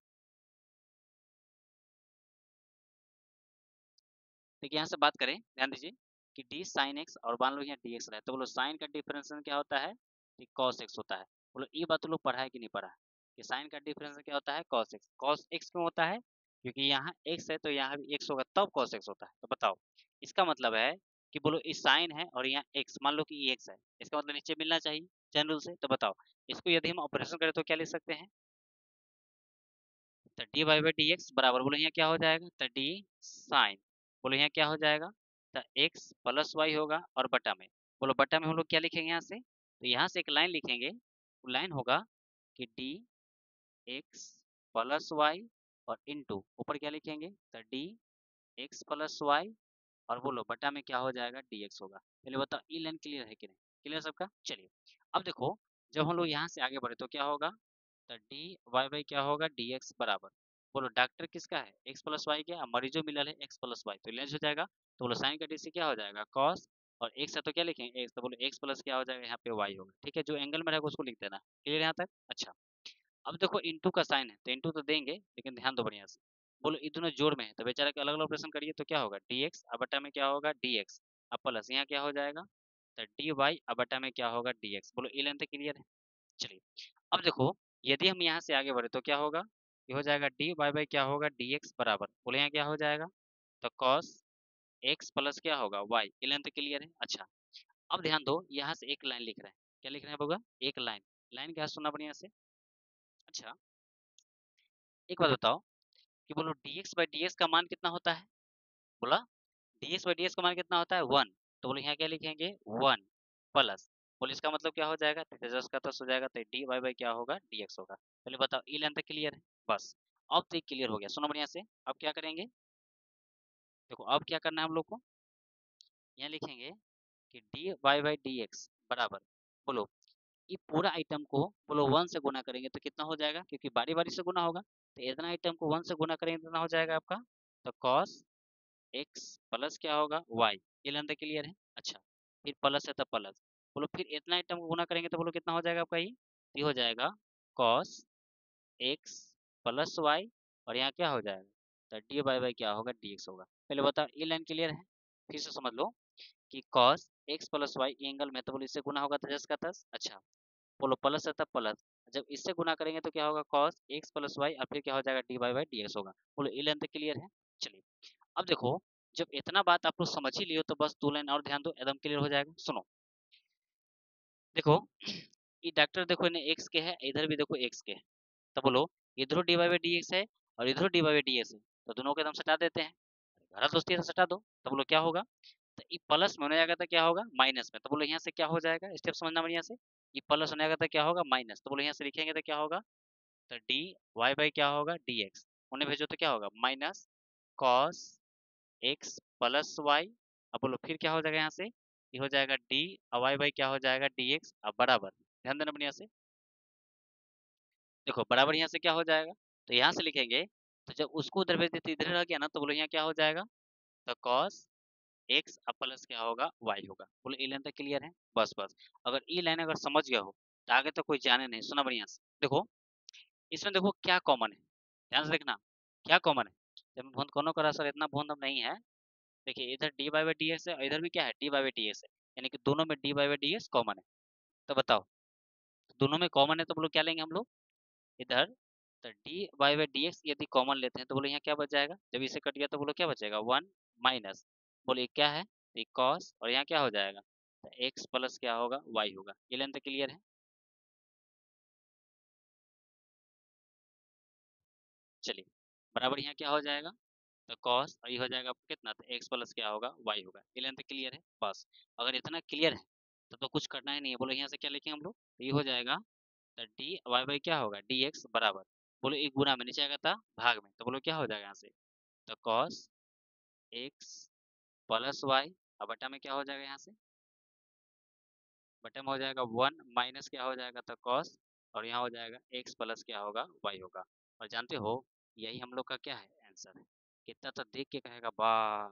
[SPEAKER 1] देखिए यहाँ से बात करें, ध्यान दीजिए, कि डी साइन एक्स, और मान लो यहाँ डी एक्स रहा है, तो बोलो साइन का डिफरेंशियल क्या होता है, कि कॉस एक्स होता है। बोलो ये बात तो लोग पढ़ा है कि नहीं पढ़ा है, कि साइन का डिफरेंशियल क्या होता है कॉस एक्स, कॉस एक्स क्यों होता है, क्योंकि यहाँ एक्स है तो यहाँ भी एक्स होगा, तब कॉस एक्स होता है। तो बताओ, इसका मतलब है कि बोलो इस साइन है और यहाँ एक्स, मान लो कि ये एक्स है, इसका मतलब नीचे मिलना चाहिए जनरल से, तो बताओ इसको यदि हम ऑपरेशन करें तो क्या लिख सकते हैं, तो D Y by D X बराबर, बोलो यहाँ क्या हो जाएगा, तो डी साइन, बोलो यहाँ क्या हो जाएगा, तो एक्स प्लस वाई होगा, और बटा में, बोलो बटा में हम लोग क्या लिखेंगे यहाँ से, तो यहाँ से एक लाइन लिखेंगे, वो लाइन होगा कि डी एक्स प्लस वाई, और इनटू ऊपर क्या लिखेंगे, तो डी एक्स प्लस वाई, और बोलो बटा में क्या हो जाएगा डी एक्स होगा। पहले बताओ ई लाइन क्लियर है कि नहीं, क्लियर सबका। चलिए अब देखो, जब हम लोग यहाँ से आगे बढ़े तो क्या होगा, तो डी वाई बाई क्या होगा डी एक्स बराबर, बोलो डॉक्टर किसका है एक्स प्लस वाई, क्या मरीजों मिलल है एक्स प्लस वाई, तो लेंस हो जाएगा, तो बोलो साइन का डी से क्या हो जाएगा कॉस, और x है तो क्या लिखेंगे x, तो बोलो x प्लस क्या हो जाएगा यहाँ पे y होगा, ठीक है। जो एंगल में रहेगा उसको लिख देना, क्लियर यहाँ तक। अच्छा, अब देखो इंटू का साइन है तो इंटू तो देंगे, लेकिन ध्यान दो बढ़िया से। बोलो ये दोनों जोड़ में है तो बेचारा के अलग अलग ऑपरेशन करिए तो क्या होगा dx, अब बटा में क्या होगा dx, अब प्लस यहाँ क्या हो जाएगा तो dy, अब बटा में क्या होगा dx। बोलो ये लेंथ क्लियर है। चलिए अब देखो, यदि हम यहाँ से आगे बढ़े तो क्या होगा, ये हो जाएगा dy बाई क्या होगा dx बराबर, बोले यहाँ क्या हो जाएगा तो cos x प्लस क्या होगा y, ये लेंथ क्लियर है। अच्छा, अब ध्यान दो, यहाँ से एक लाइन लिख रहे हैं, क्या लिख रहे हैं होगा एक लाइन, लाइन क्या सुनना बढ़िया से। अच्छा, एक बात बताओ कि बोलो dx बाई ds का मान कितना होता है, बोला dx बाई ds का मान कितना होता है 1, तो बोलो यहाँ क्या लिखेंगे 1 प्लस, बोलो इसका मतलब क्या हो जाएगा थीटा जस्ट का तो हो जाएगा तो dy बाई क्या होगा dx होगा। पहले बताओ ई लेंथ क्लियर है, बस अब तो क्लियर हो गया, सुनो बढ़िया से। अब क्या करेंगे, देखो अब क्या करना है हम लोग को, यहाँ लिखेंगे कि dy बाई dx बराबर, बोलो ये पूरा आइटम को बोलो 1 से गुना करेंगे तो कितना हो जाएगा, क्योंकि बारी बारी से गुना होगा, तो इतना आइटम को 1 से गुना करेंगे तो कितना हो जाएगा आपका तो cos x प्लस क्या होगा y, ये लेंथ क्लियर है। अच्छा, फिर प्लस है तो प्लस, बोलो फिर इतना आइटम को गुना करेंगे तो बोलो कितना हो जाएगा आपका ये हो जाएगा cos x प्लस y, और यहाँ क्या हो जाएगा तो डी बाई क्या होगा dx होगा। पहले बताओ ये लाइन क्लियर है, फिर से समझ लो कि cos x plus y angle में तो बोलो इससे गुना होगा तो 10 का 10। अच्छा, बोलो प्लस है तब प्लस, जब इससे गुना करेंगे तो क्या होगा cos x प्लस वाई, और फिर क्या हो जाएगा डी बाई dx होगा। बोलो ये लेंथ क्लियर है। चलिए अब देखो, जब इतना बात आप लोग समझ ही लियो तो बस 2 लाइन और ध्यान दो, एकदम क्लियर हो जाएगा। सुनो देखो, ये डॉक्टर देखो इन्हें x के है, इधर भी देखो x के है, तो बोलो इधर डी बाई dx है और इधर डी बाई dx है, तो दोनों को एकदम सटा देते हैं, घर दोस्ती है सटा दो, तो बोलो क्या होगा तो ये प्लस में होने जाएगा तो क्या होगा माइनस में, तो बोलो यहाँ से क्या हो जाएगा, स्टेप समझना बढ़िया से। ये प्लस होने जाएगा तो क्या होगा माइनस, तो बोलो यहाँ से लिखेंगे तो क्या होगा तो डी वाई बाई क्या होगा डी एक्स, उन्हें भेजो तो क्या होगा minus cos X plus Y. अब बोलो फिर क्या हो जाएगा यहाँ से, ये हो जाएगा डी वाई बाई क्या हो जाएगा डी एक्स, अब बराबर, ध्यान देना बढ़िया से। देखो बराबर यहाँ से क्या हो जाएगा, तो यहाँ से लिखेंगे, तो जब उसको उधर भेज देते इधर रह गया ना, तो बोलो यहाँ क्या हो जाएगा तो कॉस एक्स अब प्लस क्या होगा वाई होगा। बोलो ई लाइन तक क्लियर है, बस बस। अगर ई लाइन अगर समझ गया हो तो आगे तो कोई जाने नहीं, सुना बढ़िया से। देखो इसमें देखो क्या कॉमन है, ध्यान से देखना क्या कॉमन है। जब भूंद कोनों का असर इतना भूंद नहीं है, देखिए इधर डी बाई डी एक्स है और इधर भी क्या है डी बाई डी एक्स है, यानी कि दोनों में D by D X common है। तो बताओ दोनों में कॉमन है तो बोलो क्या लेंगे हम लोग इधर, तो डी बाई डी एक्स यदि कॉमन लेते हैं तो बोलो यहाँ क्या बच जाएगा, जब इसे कट गया तो बोलो क्या बचेगा 1 माइनस, बोलो ये क्या है ये कॉस, और यहाँ क्या हो जाएगा तो एक्स प्लस क्या होगा वाई होगा। ये लेंथ क्लियर है। चलिए बराबर यहाँ क्या हो जाएगा तो कॉस, और ये हो जाएगा आपको कितना तो एक्स प्लस क्या होगा वाई होगा। ये लेंथ क्लियर है, बस अगर इतना क्लियर है तो कुछ करना ही नहीं है। बोलो यहाँ से क्या लिखेंगे हम लोग, तो ये हो जाएगा तो डी वाई बाई क्या होगा डी एक्स बराबर, बोलो एक गुना में नीचे आएगा था भाग में, तो बोलो क्या हो जाएगा यहाँ से तो कॉस एक्स प्लस वाई, अब बटा में क्या हो जाएगा यहाँ से, बटा में हो जाएगा 1 माइनस क्या हो जाएगा तो कॉस, और यहाँ हो जाएगा एक्स प्लस क्या होगा वाई होगा। और जानते हो यही हम लोग का क्या है आंसर है। कितना तो देख के कहेगा वाह,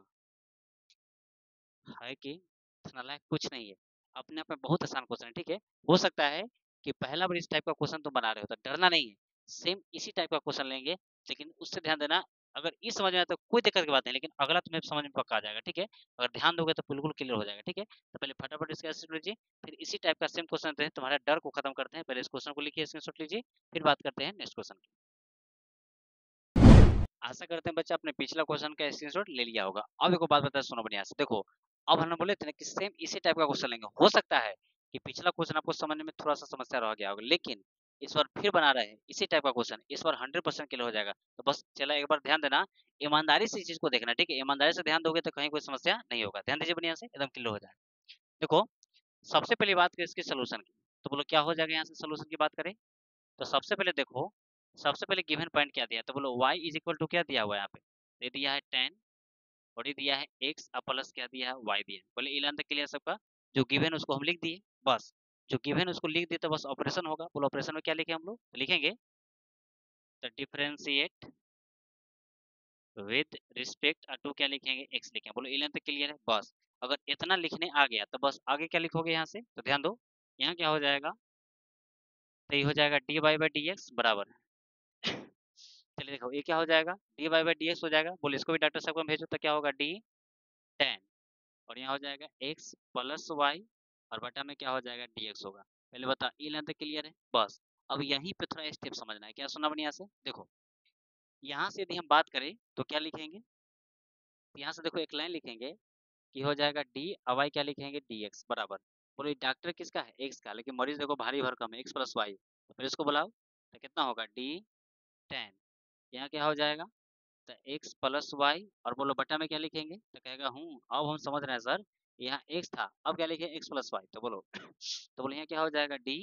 [SPEAKER 1] है कि इतना लायक कुछ नहीं है। अपने आप में बहुत आसान क्वेश्चन है, ठीक है। हो सकता है कि पहला बार इस टाइप का क्वेश्चन तुम बना रहे हो तो डरना नहीं है, सेम इसी टाइप का क्वेश्चन लेंगे, लेकिन उससे ध्यान देना, अगर इस समझ में आया तो कोई दिक्कत की बात नहीं, लेकिन अगला तुम्हें समझ में पक्का आ जाएगा, ठीक है। अगर ध्यान दोगे तो बिल्कुल क्लियर हो जाएगा, ठीक है। तो पहले फटाफट इसका स्क्रीनशॉट लीजिए, फिर इसी टाइप का सेम क्वेश्चन तुम्हारा डर को खत्म करते हैं। पहले इस क्वेश्चन को लिखिए स्क्रीनशॉट लीजिए, फिर बात करते हैं नेक्स्ट क्वेश्चन की। आशा करते हैं बच्चा आपने पिछला क्वेश्चन का स्क्रीनशॉट ले लिया होगा। अब देखो बात बताए सुनो बढ़िया से, देखो अब हमने बोले थे ना कि सेम इसी टाइप का क्वेश्चन लेंगे। हो सकता है कि पिछला क्वेश्चन आपको समझने में थोड़ा सा समस्या रह गया होगा, लेकिन इस बार फिर बना रहे हैं इसी टाइप का क्वेश्चन, इस बार 100% क्लियर हो जाएगा। तो बस चला एक बार ध्यान देना, ईमानदारी से इस चीज को देखना, ठीक है। ईमानदारी से ध्यान दोगे तो कहीं कोई समस्या नहीं होगा। ध्यान दीजिए बढ़िया से, एकदम क्लियर हो जाएगा। देखो सबसे पहली बात करें इसके सोल्यूशन की, तो बोलो क्या हो जाएगा यहाँ से सोल्यूशन की बात करें, तो सबसे पहले देखो, सबसे पहले गिवन पॉइंट क्या दिया, तो बोलो y इज इक्वल टू क्या दिया हुआ है यहाँ पे, ये दिया है 10 और ये दिया है x और प्लस क्या दिया है y दिया है। बोले इलान तक क्लियर सबका, जो गिवन उसको हम लिख दिए, बस जो गिवन उसको लिख दिए तो बस ऑपरेशन होगा। बोलो ऑपरेशन में क्या लिखे हम लोग, तो लिखेंगे तो डिफरेंशिएट विद रिस्पेक्ट टू क्या लिखेंगे x लिखेंगे। बोलो इलान तक क्लियर है, बस अगर इतना लिखने आ गया तो बस आगे क्या लिखोगे यहाँ से, तो ध्यान दो यहाँ क्या हो जाएगा, तो ये हो जाएगा D Y by D X बराबर चलिए देखो ये क्या हो जाएगा, D Y by D X हो जाएगा। बोले इसको भी डॉक्टर साहब को हम भेजो तो क्या होगा, डी टेन, और यहाँ हो जाएगा एक्स प्लस वाई, और बटा में क्या हो जाएगा डी एक्स होगा। पहले बता ई लेंथ क्लियर है बस। अब यहीं पे थोड़ा स्टेप समझना है, क्या सुना बढ़िया से देखो। यहाँ से यदि हम बात करें तो क्या लिखेंगे, तो यहाँ से देखो एक लाइन लिखेंगे कि हो जाएगा डी वाई क्या लिखेंगे डी एक्स बराबर। बोलो डॉक्टर किसका है, एक्स का, लेकिन मरीज देखो भारी भरकम है एक्स प्लस वाई, तो फिर इसको बुलाओ तो कितना होगा डी टेन, यहाँ क्या हो जाएगा तो एक्स प्लस वाई, और बोलो बटा में क्या लिखेंगे, तो कहेगा हूँ अब हम समझ रहे हैं सर, यहाँ एक्स था अब क्या लिखे एक्स प्लस वाई, तो बोलो तो बोलो यहाँ क्या हो जाएगा डी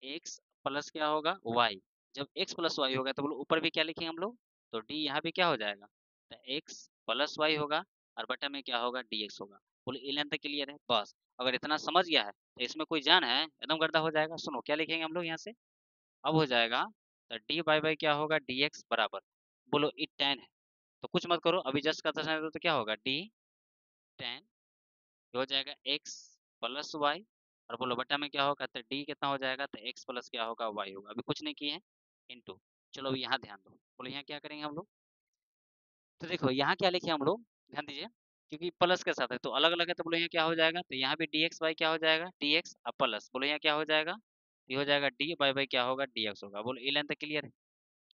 [SPEAKER 1] एक्स प्लस क्या होगा वाई। जब एक्स प्लस वाई होगा तो बोलो ऊपर भी क्या लिखेंगे हम लोग, तो डी यहाँ पे क्या हो जाएगा, तो एक्स प्लस वाई होगा, और बटा में क्या होगा डी एक्स होगा। बोलो ये लेंथ क्लियर है बस। अगर इतना समझ गया है तो इसमें कोई जान है, एकदम गर्दा हो जाएगा। सुनो क्या लिखेंगे हम लोग यहाँ से, अब हो जाएगा तो डी बाई बाई क्या होगा डी एक्स बराबर, बोलो ई टेन है तो कुछ मत करो, अभी जस्ट का तो क्या होगा डी टेन हो जाएगा एक्स प्लस वाई, और बोलो बटा में क्या होगा, तो डी कितना हो जाएगा, तो एक्स प्लस क्या होगा वाई होगा। अभी कुछ नहीं किए हैं इनटू। चलो अभी यहाँ ध्यान दो, बोलो यहाँ क्या करेंगे हम लोग, तो देखो यहाँ क्या लिखे हम लोग, ध्यान दीजिए, क्योंकि प्लस के साथ है तो अलग अलग है, तो बोलो यहाँ क्या हो जाएगा, तो यहाँ भी डी एक्स वाई क्या हो जाएगा डी एक्स अब प्लस, बोलो यहाँ क्या हो जाएगा, ये हो जाएगा डी बाई बाई क्या होगा डी एक्स होगा। बोलो ई लाइन तक क्लियर है,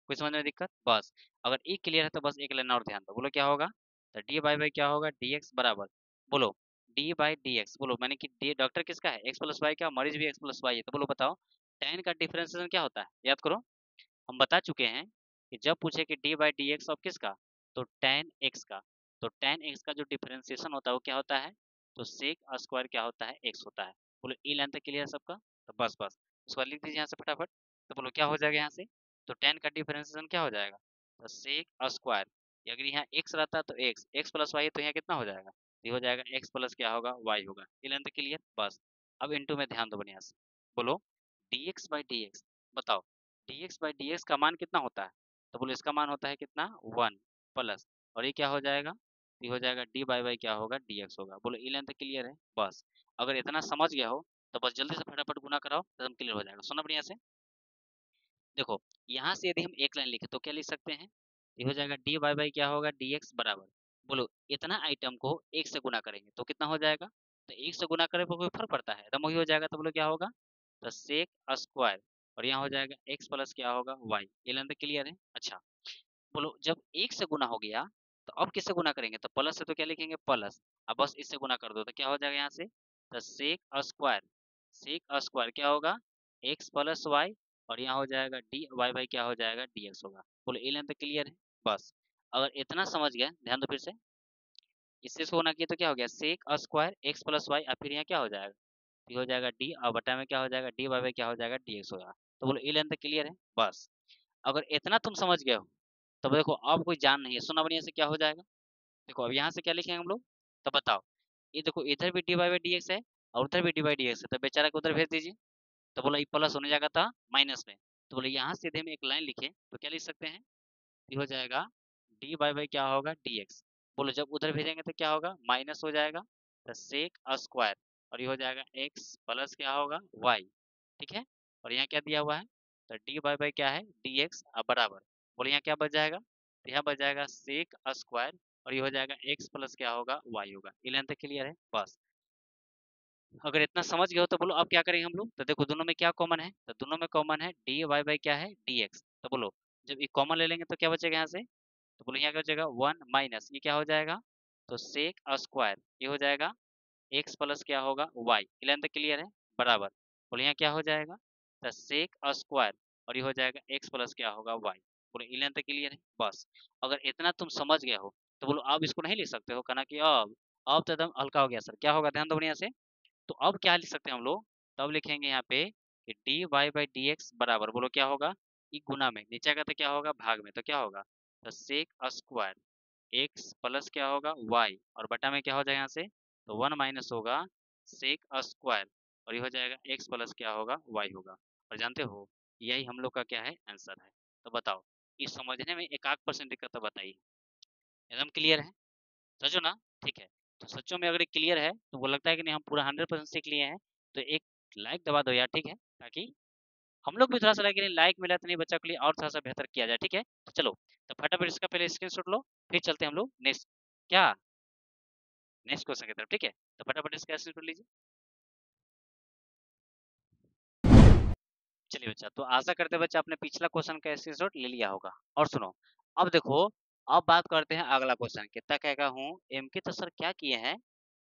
[SPEAKER 1] कोई समझ में दिक्कत बस। अगर ई क्लियर है तो बस एक लाइन और ध्यान दो, बोलो क्या होगा, तो डी बाई बाई क्या होगा डी एक्स बराबर, बोलो डी बाई डी एक्स, बोलो मैंने कि डी डॉक्टर किसका है एक्स प्लस वाई का, मरीज भी एक्स प्लस वाई है, तो बोलो बताओ tan का डिफरेंशिएशन क्या होता है, याद करो। हम बता चुके हैं कि जब पूछे कि D by D x of किसका, तो tan x का, तो tan x का जो डिफरेंशिएशन होता है वो क्या होता है, तो सेक स्क्वायर क्या होता है x होता है। बोलो ई लेंथ क्लियर सबका, तो बस बस उसको लिख दीजिए यहाँ से फटाफट। तो बोलो क्या हो जाएगा यहाँ से, तो tan का डिफरेंशिएशन क्या हो जाएगा, तो सेक स्क्वायर, अगर यहाँ x रहता तो x प्लस वाई, तो यहाँ कितना हो जाएगा, ये हो जाएगा x प्लस क्या होगा y होगा। ई लेंथ क्लियर बस। अब इनटू में ध्यान दो बढ़िया से, बोलो dx बाई dx, बताओ dx बाई dx का मान कितना होता है, तो बोलो इसका मान होता है कितना वन प्लस, और ये क्या हो जाएगा, ये हो जाएगा डी बाई बाई क्या होगा dx होगा। बोलो ई लेंथ क्लियर है बस। अगर इतना समझ गया हो तो बस जल्दी से फटाफट गुना कराओ एकदम क्लियर हो जाएगा। सुनो बढ़िया से देखो, यहाँ से यदि हम एक लाइन लिखे तो क्या लिख सकते हैं, ये हो जाएगा डी बाई बाई क्या होगा dx बराबर, बोलो इतना आइटम को एक से गुना करेंगे तो कितना हो जाएगा, तो एक से गुना करे पर कोई फर्क पड़ता है, एकदम वही हो जाएगा। तो बोलो क्या होगा, तो सेक स्क्वायर, और यहाँ हो जाएगा x प्लस क्या होगा y। ये लेंथ क्लियर है अच्छा। बोलो जब एक से गुना हो गया तो अब किससे गुना करेंगे, तो प्लस से, तो क्या लिखेंगे प्लस, अब बस इससे गुना कर दो तो क्या हो जाएगा यहाँ से, तो सेक स्क्वायर, सेक स्क्वायर क्या होगा एक्स प्लस वाई, और यहाँ हो जाएगा डी वाई बाई क्या हो जाएगा डी एक्स होगा। बोलो ये लेंथ क्लियर है बस। अगर इतना समझ गया ध्यान दो फिर से, इससे से गुना किया तो क्या हो गया sec square X plus Y, अब फिर यहाँ क्या हो जाएगा, ये हो जाएगा डी, और बटा में क्या हो जाएगा डी वाई बाई क्या हो जाएगा डी एक्स होगा। तो बोलो ये लेंथ क्लियर है बस। अगर इतना तुम समझ गए हो तब देखो अब कोई जान नहीं है, सुना बढ़िया से क्या हो जाएगा। देखो अब यहाँ से क्या लिखेंगे हम लोग, तो बताओ ये देखो इधर भी डी बाई डी एक्स है और उधर भी डी बाई डी एक्स है, तो बेचारा को उधर भेज दीजिए। तो बोला ये प्लस होने जाएगा था माइनस में, तो बोले यहाँ से यदि हम एक लाइन लिखे तो क्या लिख सकते हैं, ये हो जाएगा डी बाई बाई क्या होगा डी एक्स। बोलो जब उधर भेजेंगे तो क्या होगा माइनस हो जाएगा, तो सेक स्क्वायर, और ये हो जाएगा एक्स प्लस क्या होगा वाई, ठीक है। और यहाँ क्या दिया हुआ है, तो डी बाई बाई क्या है डी एक्स बराबर, बोले यहाँ क्या बच जाएगा, तो यहाँ बच जाएगा सेक स्क्वायर, और ये हो जाएगा एक्स प्लस क्या होगा वाई होगा। ये लेंथ क्लियर है बस। अगर इतना समझ गए हो तो बोलो अब क्या करेंगे हम लोग, तो देखो दोनों में क्या कॉमन है, तो दोनों में कॉमन है डी वाई बाई क्या है डी एक्स, तो बोलो जब ये कॉमन ले लेंगे तो क्या बचेगा यहाँ से, तो बोलो यहाँ क्या बचेगा वन माइनस ये क्या हो जाएगा, तो सेक स्क्वायर, ये हो जाएगा एक्स प्लस क्या होगा वाई। लेंथ क्लियर है बराबर, बोलो यहाँ क्या हो जाएगा, तो सेक स्क्वायर, और ये हो जाएगा एक्स प्लस क्या होगा वाई। बोलो ये लेंथ क्लियर है बस। अगर इतना तुम समझ गए हो तो बोलो अब इसको नहीं लिख सकते हो, कहना कि अब तो एकदम हल्का हो गया सर, क्या होगा ध्यान दो बढ़िया से। तो अब क्या लिख सकते हैं हम लोग, तब लिखेंगे यहाँ पे कि D Y by D X बराबर, बोलो क्या होगा, ई गुना में नीचे का तो क्या होगा भाग में, तो क्या होगा, तो सेक स्क्वायर एक्स प्लस क्या होगा वाई, और बटा में क्या हो जाएगा यहाँ से, तो वन माइनस होगा सेक स्क्वायर, और ये हो जाएगा एक्स प्लस क्या होगा वाई होगा। और जानते हो यही हम लोग का क्या है आंसर है। तो बताओ इस समझने में एक आध परसेंट दिक्कत तो बताइए, एकदम क्लियर है, समझो ना, ठीक है। तो सच्चों में अगर ये क्लियर है तो वो लगता है कि नहीं हम पूरा 100% सीख लिए हैं, तो एक लाइक दबा दो यार, ठीक है, ताकि हम लोग भी थोड़ा सा लगे लाइक मिला तो नहीं बच्चा के लिए और थोड़ा सा बेहतर किया जाए, ठीक है। तो चलो, तो फटाफट इसका पहले स्क्रीनशॉट लो, फिर चलते हैं हम लोग नेक्स्ट, क्या नेक्स्ट क्वेश्चन की तरफ, ठीक है। तो फटाफट इसका स्क्रीनशॉट लीजिए। चलिए बच्चा, तो आशा करते हैं बच्चा आपने पिछला क्वेश्चन का स्क्रीनशॉट ले लिया होगा। और सुनो, अब देखो, अब बात करते हैं अगला क्वेश्चन के। तक कहेगा हूँ एम के तो सर क्या किए हैं,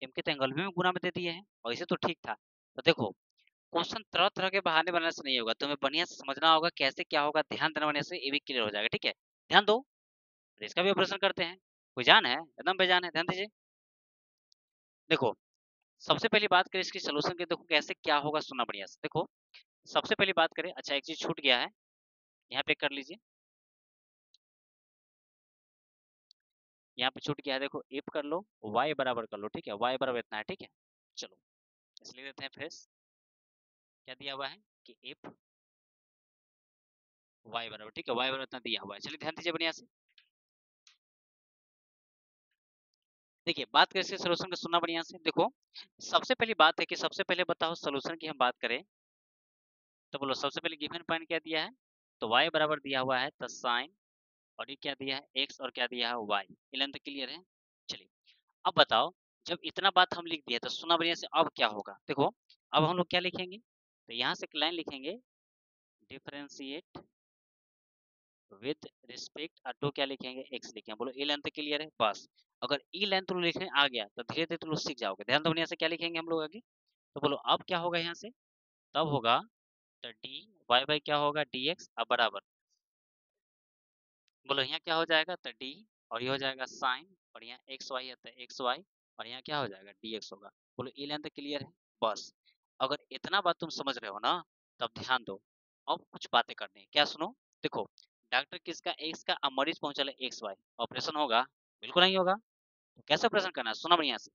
[SPEAKER 1] एम के तो एंगल भी में गुना में दे दिए हैं और इसे तो ठीक था। तो देखो, क्वेश्चन तरह तरह के बहाने बनाने से नहीं होगा, तुम्हें बढ़िया से समझना होगा कैसे क्या होगा, ध्यान देने वाले से ये भी क्लियर हो जाएगा, ठीक है। ध्यान दो, तो इसका भी ऑपरेशन करते हैं। कोई जान है, एकदम बेजान है, ध्यान दीजिए। देखो, सबसे पहली बात करें इसकी सोल्यूशन की, देखो कैसे क्या होगा, सुनना बढ़िया से। देखो, सबसे पहली बात करें, अच्छा एक चीज छूट गया है, यहाँ पे कर लीजिए, यहाँ पे छूट गया है, देखो इफ कर लो, y बराबर कर लो, ठीक है, y बराबर इतना है, ठीक है। चलो, इसलिए देते हैं फ्रेश, क्या दिया हुआ है कि इफ y बराबर, ठीक है, y बराबर इतना दिया हुआ है। चलिए ध्यान दीजिए बढ़िया से, देखिए बात करें इसके सोल्यूशन का, सुनना बढ़िया से। देखो, सबसे पहली बात है कि सबसे पहले बताओ सोल्यूशन की हम बात करें, तो बोलो सबसे पहले गिवन पॉइंट क्या दिया है, तो y बराबर दिया हुआ है तो साइन, और ये क्या दिया है x, और क्या दिया है y। इलेवन तक क्लियर है। चलिए, अब बताओ, जब इतना बात हम लिख दिया तो सुना बढ़िया से, अब क्या होगा। देखो, अब हम लोग क्या लिखेंगे, तो यहाँ से एक लाइन लिखेंगे, डिफरेंशिएट विद रिस्पेक्ट टू, क्या लिखेंगे, x लिखेंगे। बोलो ई लेंथ क्लियर है, बस। अगर ई लेंथ तुम लिखने आ गया तो धीरे धीरे तुम लोग सीख जाओगे। ध्यान दो बढ़िया से, क्या लिखेंगे हम लोग आगे, तो बोलो अब क्या होगा यहाँ से, तब होगा तो डी वाई बाई क्या होगा, डी एक्स, अब बराबर, बोलो यहाँ क्या हो जाएगा, तो डी, और ये हो जाएगा साइन, और यहाँ एक्स वाई है तो एक्स वाई, और यहाँ क्या हो जाएगा, डी एक्स होगा। बोलो ई लेंथ क्लियर है, बस। अगर इतना बात तुम समझ रहे हो ना, तब ध्यान दो, अब कुछ बातें करनी है, क्या सुनो। देखो, डॉक्टर किसका, एक्स का, अब मरीज पहुंचा है एक्स वाई, ऑपरेशन होगा, बिल्कुल नहीं होगा। तो कैसे ऑपरेशन करना है, सुना बढ़िया से।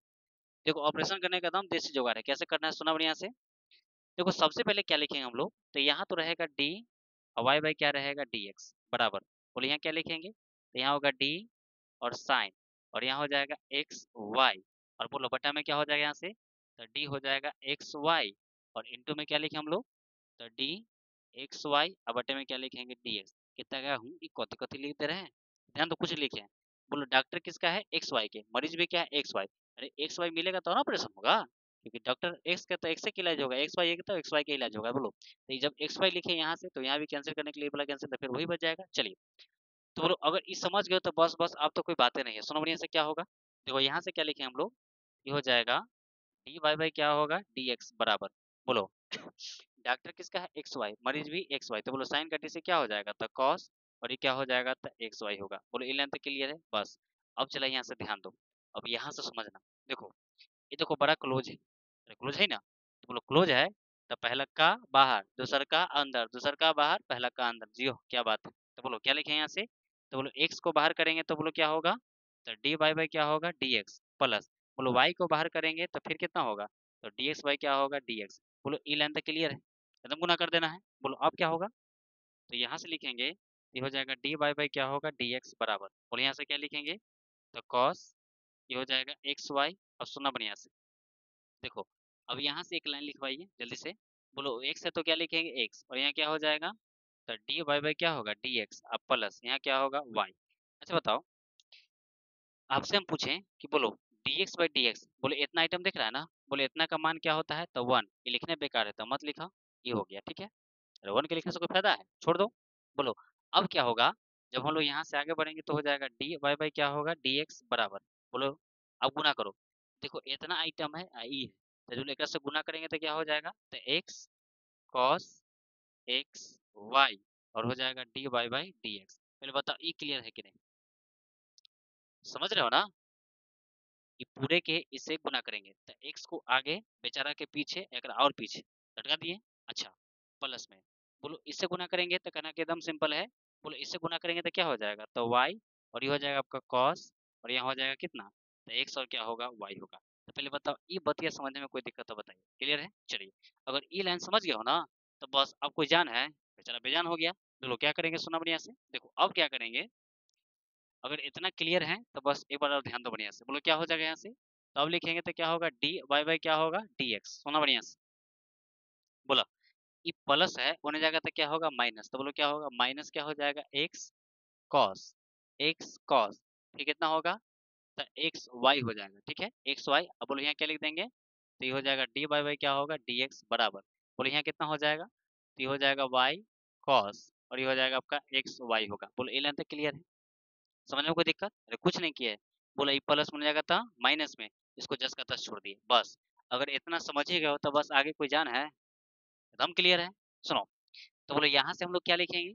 [SPEAKER 1] देखो, ऑपरेशन करने का दम देसी जुगाड़ है, कैसे करना है, सुना बढ़िया से। देखो, सबसे पहले क्या लिखेंगे हम लोग, तो यहाँ तो रहेगा डी, और वाई बाई क्या रहेगा, डी एक्स बराबर। बोले यहाँ क्या लिखेंगे, तो यहाँ होगा डी और साइन, और यहाँ हो जाएगा एक्स वाई, और बोलो बटा में क्या हो जाएगा यहाँ से, तो डी हो जाएगा एक्स वाई, और इंटू में क्या लिखे हम लोग, तो डी एक्स वाई, अब बटे में क्या लिखेंगे, डी एक्स। कितना गया हूँ, ये कथी कथी लिख दे रहे हैं, ध्यान तो कुछ लिखे हैं। बोलो डॉक्टर किसका है, एक्स वाई के, मरीज भी क्या है, एक्स वाई। अरे एक्स वाई मिलेगा तो ना ऑपरेशन होगा, क्योंकि डॉक्टर एक्स का तो एक्स का इलाज होगा, एक्स वाई का तो एक्स वाई का इलाज होगा। बोलो, तो ये जब एक्स वाई लिखे यहाँ से, तो यहाँ भी कैंसिल करने के लिए बोला कैंसिल, तो फिर वही बच जाएगा। चलिए, तो बोलो अगर ये समझ गए तो बस बस, अब तो कोई बातें नहीं है, सुनो बढ़िया से क्या होगा। देखो यहाँ से क्या लिखे हम लोग, ये हो जाएगा डी वाई बाई क्या होगा, डी एक्स बराबर, बोलो डॉक्टर किसका है, एक्स वाई, मरीज भी एक्स वाई, तो बोलो साइन कटी से क्या हो जाएगा, तो कॉस, और ये क्या हो जाएगा, तो एक्स वाई होगा। बोलो ये लेंथ क्लियर है, बस। अब चला यहाँ से ध्यान दो, अब यहाँ से समझना। देखो, ये देखो बड़ा क्लोज है, क्लोज है ना, तो बोलो क्लोज है, तो पहला का बाहर, दूसरा का अंदर, दूसरा का बाहर, पहला का अंदर, जियो क्या बात है। तो बोलो क्या लिखे यहाँ से, तो बोलो एक्स को बाहर करेंगे तो बोलो क्या होगा, तो डी वाई बाई क्या होगा, डी एक्स प्लस, बोलो वाई को बाहर करेंगे तो फिर कितना होगा, तो डी एक्स वाई क्या होगा, डी एक्स। बोलो ई लेंथ क्लियर है, एकदम गुना कर देना है। बोलो अब क्या होगा, तो यहाँ से लिखेंगे, ये हो जाएगा डी वाई बाई क्या होगा, डी एक्स बराबर, बोलो यहाँ से क्या लिखेंगे, तो कॉस, ये हो जाएगा एक्स वाई, और सुनना बढ़िया से। देखो, अब यहाँ से एक लाइन लिखवाइए जल्दी से। बोलो एक्स है तो क्या लिखेंगे, एक्स, और यहाँ क्या हो जाएगा, तो डी वाई बाई क्या होगा, डी एक्स, अब प्लस यहाँ क्या होगा, वाई। अच्छा बताओ, आपसे हम पूछें कि बोलो D X by D x, बोले इतना आइटम दिख रहा है ना, बोले इतना का मान क्या होता है, तो वन, ये लिखने बेकार है तो मत लिखा, ये हो गया, ठीक है। अरे वन के लिखने से कोई फायदा है, छोड़ दो। बोलो अब क्या होगा, जब हम लोग यहाँ से आगे बढ़ेंगे तो हो जाएगा डी वाई बाई क्या होगा, डी एक्स बराबर। बोलो अब गुना करो, देखो इतना आइटम है, ई है, तो जो लेकर से गुना करेंगे तो क्या हो जाएगा, तो एक्स कॉस एक्स वाई, और हो जाएगा D Y by D X. पहले बताओ ई क्लियर है कि नहीं, समझ रहे हो ना। ये पूरे के इससे गुना करेंगे तो एक्स को आगे, बेचारा के पीछे, एक और पीछे लटका दिए। अच्छा, प्लस में, बोलो इससे गुना करेंगे तो कहना कि एकदम सिंपल है। बोलो इससे गुना करेंगे तो क्या हो जाएगा, तो वाई, और ये हो जाएगा आपका कॉस, और यहाँ हो जाएगा कितना, तो एक्स, और क्या होगा, वाई होगा। तो पहले बताओ ये बतिया समझने में कोई दिक्कत तो बताइए, क्लियर है। चलिए, अगर ई लाइन समझ गया हो ना, तो बस अब कोई जान है, बेचारा बेजान हो गया। बोलो क्या करेंगे, सुना बढ़िया से। देखो अब क्या करेंगे, अगर इतना क्लियर है तो बस एक बार और ध्यान दो बढ़िया से। बोलो क्या हो जाएगा यहाँ से, तो अब लिखेंगे तो क्या होगा, डी वाई बाई क्या होगा, डी एक्स। सुना बढ़िया से, बोला ये प्लस है होने जाएगा तो क्या होगा, माइनस। तो बोलो क्या होगा, माइनस क्या हो जाएगा, एक्स कॉस, एक्स कॉस। फिर कितना होगा, तो एक्स वाई हो जाएगा, ठीक है, एक्स वाई। अब बोलो यहाँ क्या लिख देंगे, तो ये हो जाएगा डी वाई बाई क्या होगा, डी एक्स बराबर। बोलो यहाँ कितना हो जाएगा, तो ये हो जाएगा वाई कॉस, और ये हो जाएगा आपका एक्स वाई होगा। बोलो ये लाइन तक क्लियर है, समझ में कोई दिक्कत, अरे कुछ नहीं किया है। बोला ये प्लस बन जाएगा था माइनस में, इसको जस का तस छोड़ दिए बस। अगर इतना समझ ही गए हो तो बस आगे कोई जान है, एकदम क्लियर है। सुनो, तो बोलो यहाँ से हम लोग क्या लिखेंगे,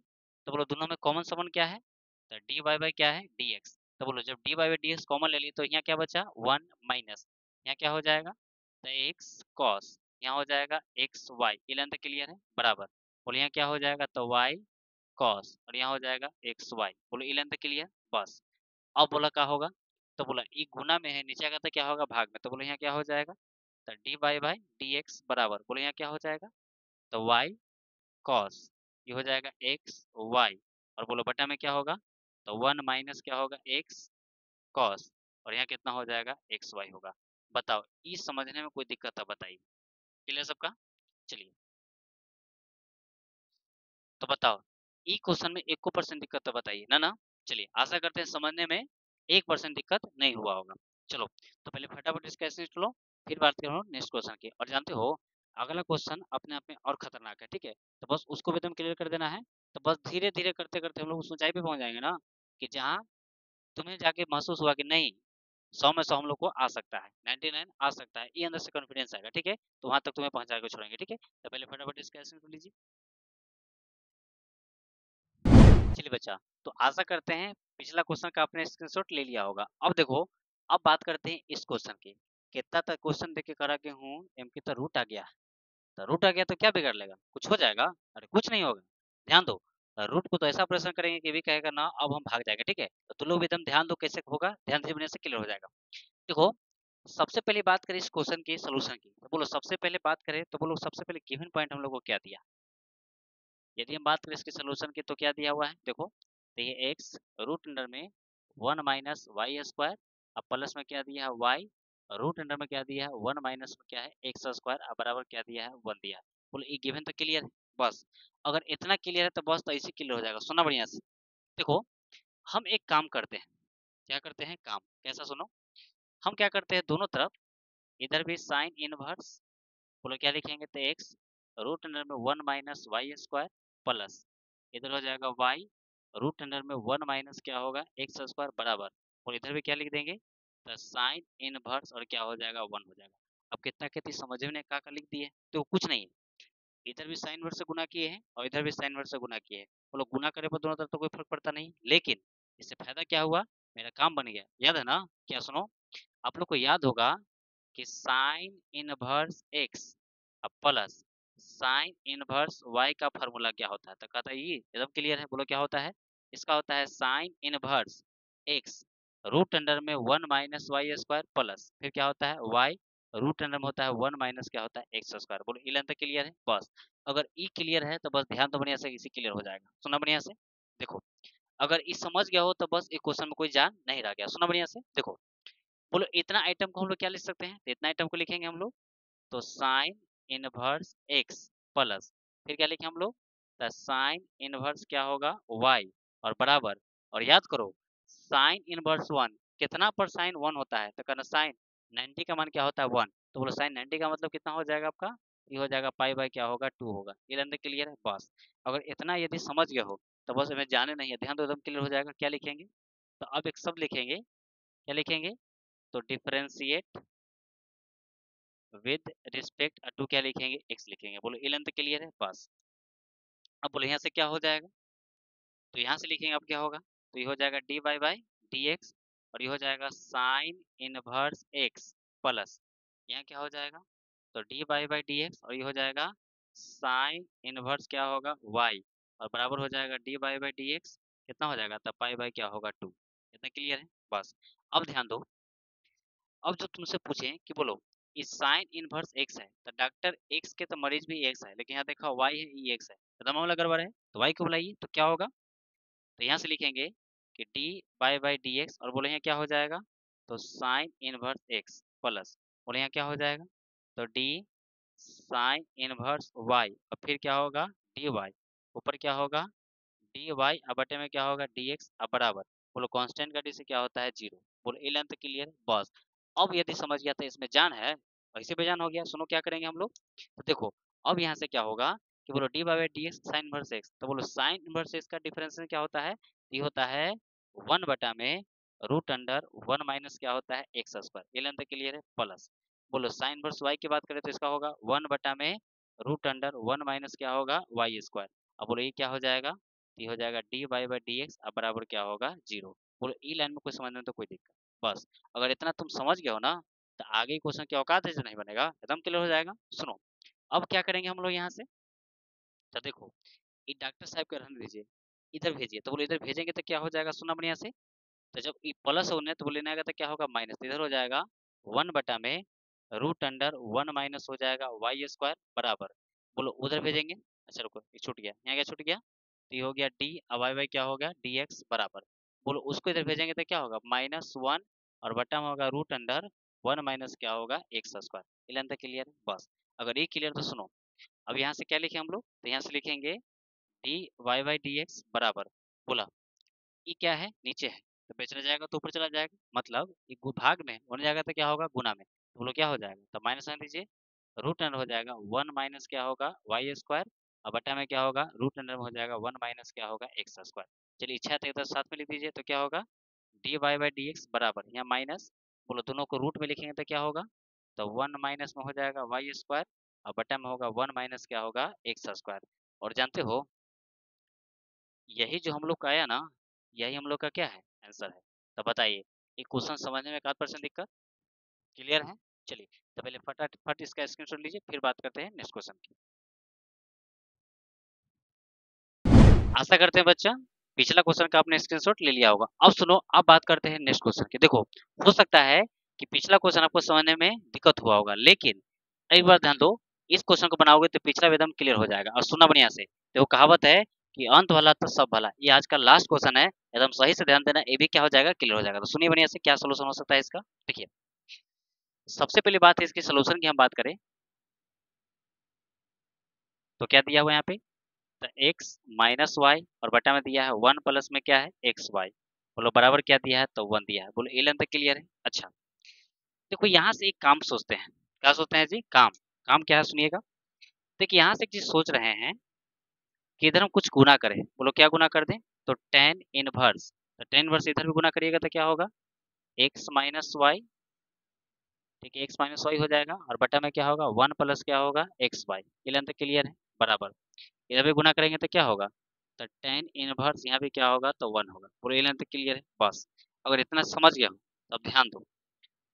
[SPEAKER 1] तो बोलो दोनों में कॉमन समान क्या है, तो डी वाई बाई क्या है, डी एक्स। तो बोलो जब D Y by D X common ले ली तो यहाँ क्या बचा, वन माइनस, यहाँ क्या हो जाएगा, तो एक्स कॉस, यहाँ हो जाएगा एक्स वाई। ये लाइन तक क्लियर है बराबर। बोलो यहाँ क्या हो जाएगा, तो वाई कॉस, और यहाँ हो जाएगा एक्स वाई। बोलो ये लाइन तक क्लियर बस। अब बोला क्या होगा, तो बोला ई गुना में है, नीचे आएगा तो क्या होगा, भाग में। तो बोलो यहाँ क्या हो जाएगा, तो D Y by D X बराबर। बोलो यहाँ क्या हो जाएगा, तो वाई कॉस, ये हो जाएगा एक्स वाई, और बोलो बटा में क्या होगा, तो वन माइनस क्या होगा, एक्स कॉस, और यहाँ कितना हो जाएगा, एक्स वाई होगा। बताओ इस समझने में कोई दिक्कत है, बताइए, क्लियर सबका। चलिए तो बताओ, ई क्वेश्चन में 1% दिक्कत तो बताइए ना ना। चलिए आशा करते हैं समझने में 1% दिक्कत नहीं हुआ होगा। चलो तो पहले फटाफट इसका स्क्रीनशॉट लो, फिर बात करो नेक्स्ट क्वेश्चन की। और जानते हो अगला क्वेश्चन अपने आप में और खतरनाक है, ठीक है, तो बस उसको भी एकदम क्लियर कर देना है। तो बस धीरे धीरे करते करते हम लोग उस ऊंचाई पे पहुंच जाएंगे ना, कि जहाँ तुम्हें जाके महसूस हुआ कि नहीं 100 में 100 हम लोग को आ सकता है, 99 आ सकता है, ये अंदर से कॉन्फिडेंस आएगा, ठीक है, तो वहां तक तुम्हें पहुंचा के छोड़ेंगे, ठीक है। तो पहले फटाफट इसका स्क्रीनशॉट लीजिए। चलिए बच्चा, तो आशा करते हैं पिछला क्वेश्चन का आपने स्क्रीनशॉट ले लिया होगा। अब देखो, अब बात करते हैं इस क्वेश्चन की। कितना तक क्वेश्चन देख के करा के हूँ, एम की तो रूट आ गया, तो रूट आ गया तो क्या बिगड़ लेगा, कुछ हो जाएगा, अरे कुछ नहीं होगा। ध्यान दो, रूट को तो ऐसा ऑपरेशन करेंगे कि भी कहेगा ना अब हम भाग जाएंगे, ठीक है। तो तुम लोग भी एकदम ध्यान दो कैसे होगा, ध्यान से बनने से क्लियर हो जाएगा। देखो, सबसे पहले बात करें इस क्वेश्चन की सोल्यूशन की, तो बोलो सबसे पहले बात करें, तो बोलो सबसे पहले गिवन पॉइंट हम लोग को क्या दिया। यदि हम बात करें इसके सोल्यूशन की तो क्या दिया हुआ है, देखो, तो ये एक्स रूट अंडर में वन माइनस वाई स्क्वायर, अब प्लस में क्या दिया है वाई, रूट अंडर में क्या दिया है वन माइनस में क्या है एक्स स्क्वायर, अब बराबर क्या दिया है वन दिया है। बोलो ये गिवन तो क्लियर है बस। अगर इतना क्लियर है तो बस, तो इसी क्लियर हो जाएगा। सुना बढ़िया से, देखो हम एक काम करते हैं, क्या करते हैं काम, कैसा सुनो, हम क्या करते हैं दोनों तरफ इधर भी साइन इनवर्स, बोलो क्या लिखेंगे, तो एक्स रूट अंडर में one minus Y square plus, इधर हो जाएगा वाई रूट अंडर में वन माइनस क्या होगा एक्स स्क्वायर बराबर, और इधर भी क्या लिख देंगे, तो साइन इनवर्स, और क्या हो जाएगा वन हो जाएगा। अब कितना कितनी समझ में का लिख दिए, तो कुछ नहीं है, इधर भी साइन वर्स से गुना किए हैं और इधर भी साइन वर्स से गुना किए हैं। बोलो गुना करे पर दोनों तरफ तो कोई फर्क पड़ता नहीं, लेकिन इससे फायदा क्या हुआ, मेरा काम बन गया, याद है ना, क्या सुनो, आप लोग को याद होगा कि साइन इनवर्स एक्स अब प्लस साइन इनवर्स वाई का फार्मूला क्या होता है, तो कहता है ये एकदम क्लियर है। बोलो क्या होता है, इसका होता है sine inverse X root under में one minus Y square plus, फिर क्या होता है वाई रूट अंडर में होता है वन माइनस क्या होता है एक्स स्क्वायर। बोलो ई लेंथ क्लियर है बस। अगर ई क्लियर है तो बस ध्यान तो बढ़िया से, इसी क्लियर हो जाएगा। सुना बढ़िया से, देखो अगर ई समझ गया हो तो बस एक क्वेश्चन में कोई जान नहीं रह गया। सुना बढ़िया से, देखो बोलो इतना आइटम को हम लोग क्या लिख सकते हैं, तो इतना आइटम को लिखेंगे हम लोग, तो साइन इनवर्स एक्स प्लस, फिर क्या लिखें हम लोग, तो साइन इनवर्स क्या होगा वाई, और बराबर, और याद करो साइन इनवर्स वन कितना पर साइन वन होता है, तो कहना साइन 90 का मान क्या होता है वन, तो बोलो साइन 90 का मतलब कितना हो जाएगा आपका, ये हो जाएगा पाई बाय क्या होगा टू होगा। ये अंदर क्लियर है बस। अगर इतना यदि समझ गए हो तो बस हमें जाने नहीं है, ध्यान दो एकदम क्लियर हो जाएगा। क्या लिखेंगे, तो अब एक सब लिखेंगे, क्या लिखेंगे, तो डिफरेंशिएट विद रिस्पेक्ट टू क्या लिखेंगे, एक्स लिखेंगे। बोलो ये लेंथ क्लियर है बस। अब बोलो यहाँ से क्या हो जाएगा, तो यहाँ से लिखेंगे अब क्या होगा, तो ये हो जाएगा D Y by D X, और ये हो जाएगा साइन इनवर्स एक्स प्लस, यहाँ क्या हो जाएगा, तो D Y by D X, और ये हो जाएगा साइन इनवर्स क्या होगा वाई, और बराबर हो जाएगा D Y by D X, कितना हो जाएगा, तब पाई बाई क्या होगा टू। इतना क्लियर है बस। अब ध्यान दो, अब जो तुमसे पूछे कि बोलो इस साइन इनवर्स एक्स है, तो डॉक्टर एक्स के तो मरीज भी एक्स है, लेकिन यहाँ देखा वाई है ई एक्स है, तो मामला गड़बड़ है, तो वाई को बुलाइए तो क्या होगा, तो यहाँ से लिखेंगे कि D Y by D X, और बोले यहाँ क्या हो जाएगा, तो साइन इनवर्स एक्स, प्लस, बोले यहाँ क्या हो जाएगा, तो डी साइन इनवर्स वाई, और फिर क्या होगा डी वाई, ऊपर क्या होगा डी वाई, अब बटे में क्या होगा डी एक्स, अब बराबर, बोलो कांस्टेंट का डी से क्या होता है जीरो, बोलो ये लेंथ क्लियर, बस। अब यदि समझ गया तो इसमें जान है, वैसे बेजान हो गया, सुनो क्या करेंगे हम लोग, तो देखो अब यहाँ से क्या होगा कि बोलो D by D x sign inverse x, तो बोलो साइन इनवर्स एक्स का डिफरेंशियल क्या होता है, ये होता है 1/में रूट अंडर 1 माइनस क्या होता है एक्स स्क्वायर, ये लेंथ क्लियर है, प्लस बोलो साइन इनवर्स वाई की बात करें तो इसका होगा 1/में रूट अंडर 1 माइनस क्या होगा वाई स्क्वायर, अब बोलो ये क्या हो जाएगा, तो ये हो जाएगा D Y by D X, अब बराबर क्या होगा जीरो, बोलो ई लाइन में कोई समझने में तो कोई दिक्कत, बस अगर इतना तुम समझ गए हो ना तो आगे क्वेश्चन की औकात ऐसे नहीं बनेगा, एकदम क्लियर हो जाएगा। सुनो अब क्या करेंगे हम लोग यहाँ से, तो देखो ये डॉक्टर साहब के रहने दीजिए, इधर भेजिए, तो बोले इधर भेजेंगे तो क्या हो जाएगा, सुना बढ़िया से, तो जब ये प्लस होने तो बोले आएगा तो क्या होगा माइनस, तो इधर हो जाएगा 1/में रूट अंडर 1 माइनस हो जाएगा वाई स्क्वायर बराबर, बोलो उधर भेजेंगे, अच्छा रुको ये छूट गया, यहाँ क्या छूट गया, तो ये हो गया डी, अब वाई वाई क्या हो गया डी एक्स बराबर, बोलो उसको इधर भेजेंगे तो क्या होगा -1, और बटा में होगा रूट अंडर 1 माइनस क्या होगा एक्स स्क्वायर, ये लेंथ क्लियर है, बस अगर ये क्लियर तो सुनो अब यहाँ से क्या लिखे हम लोग, तो यहाँ से लिखेंगे D Y by D X बराबर, बोला ये क्या है नीचे है, तो पे चला जाएगा तो ऊपर चला जाएगा, मतलब ये भाग में होने जाएगा तो क्या होगा गुना में, तो बोलो क्या हो जाएगा, तो माइनस साइन दीजिए, रूट अंडर हो जाएगा 1 माइनस क्या होगा वाई स्क्वायर, और बटा में क्या होगा रूट अंडर में हो जाएगा 1 माइनस क्या होगा एक्स स्क्वायर, चलिए इच्छा है तो साथ में लिख दीजिए, तो क्या होगा D Y by D X बराबर, यहाँ माइनस, बोलो दोनों को रूट में लिखेंगे तो क्या होगा, तो 1 माइनस में हो जाएगा वाई स्क्वायर, और बटा में होगा 1 माइनस क्या होगा एक्स स्क्वायर, और जानते हो यही जो हम लोग का आया ना, यही हम लोग का क्या है आंसर है, तो बताइए ये क्वेश्चन समझने में 1% दिक्कत, क्लियर है, चलिए तो पहले फटाफट इसका स्क्रीनशॉट लीजिए, फिर बात करते हैं नेक्स्ट क्वेश्चन की। आशा करते हैं बच्चा पिछला क्वेश्चन का आपने स्क्रीनशॉट ले लिया होगा, अब सुनो अब बात करते हैं नेक्स्ट क्वेश्चन की, देखो हो सकता है कि पिछला क्वेश्चन आपको समझने में दिक्कत हुआ होगा, लेकिन एक बार ध्यान दो, इस क्वेश्चन को बनाओगे तो पिछला भी एकदम क्लियर हो जाएगा, और सुनना बढ़िया से, देखो कहावत है कि अंत भला तो सब भला, ये आज का लास्ट क्वेश्चन है, एकदम सही से ध्यान देना, ये भी क्या हो जाएगा क्लियर हो जाएगा, तो सुनिए बढ़िया से क्या सोल्यूशन हो सकता है इसका, देखिए सबसे पहली बात है इसकी सोल्यूशन की हम बात करें तो क्या दिया हुआ है यहाँ पे, तो x माइनस वाई, और बटा में दिया है 1 प्लस में क्या है एक्स वाई, बोलो बराबर क्या दिया है, तो 1 दिया है, बोलो ये लेंथ क्लियर है। अच्छा देखो यहाँ से एक काम सोचते हैं, क्या सोचते हैं जी, काम, काम क्या है सुनिएगा, देखिए यहाँ से एक चीज सोच रहे हैं कि इधर हम कुछ गुना करें, बोलो क्या गुना कर दें, तो टेन इनवर्स, तो टेन इनवर्स इधर भी गुना करिएगा तो क्या होगा एक्स माइनस वाई, ठीक है एक्स माइनस वाई हो जाएगा, और बटा में क्या होगा 1 प्लस क्या होगा एक्स वाई, ये लेंथ क्लियर है बराबर, इधर भी गुना करेंगे तो क्या होगा, तो टेन इनवर्स यहाँ पे क्या होगा तो 1 होगा, पूरा ये लेंथ क्लियर है, बस अगर इतना समझ गया हो तो अब ध्यान दो,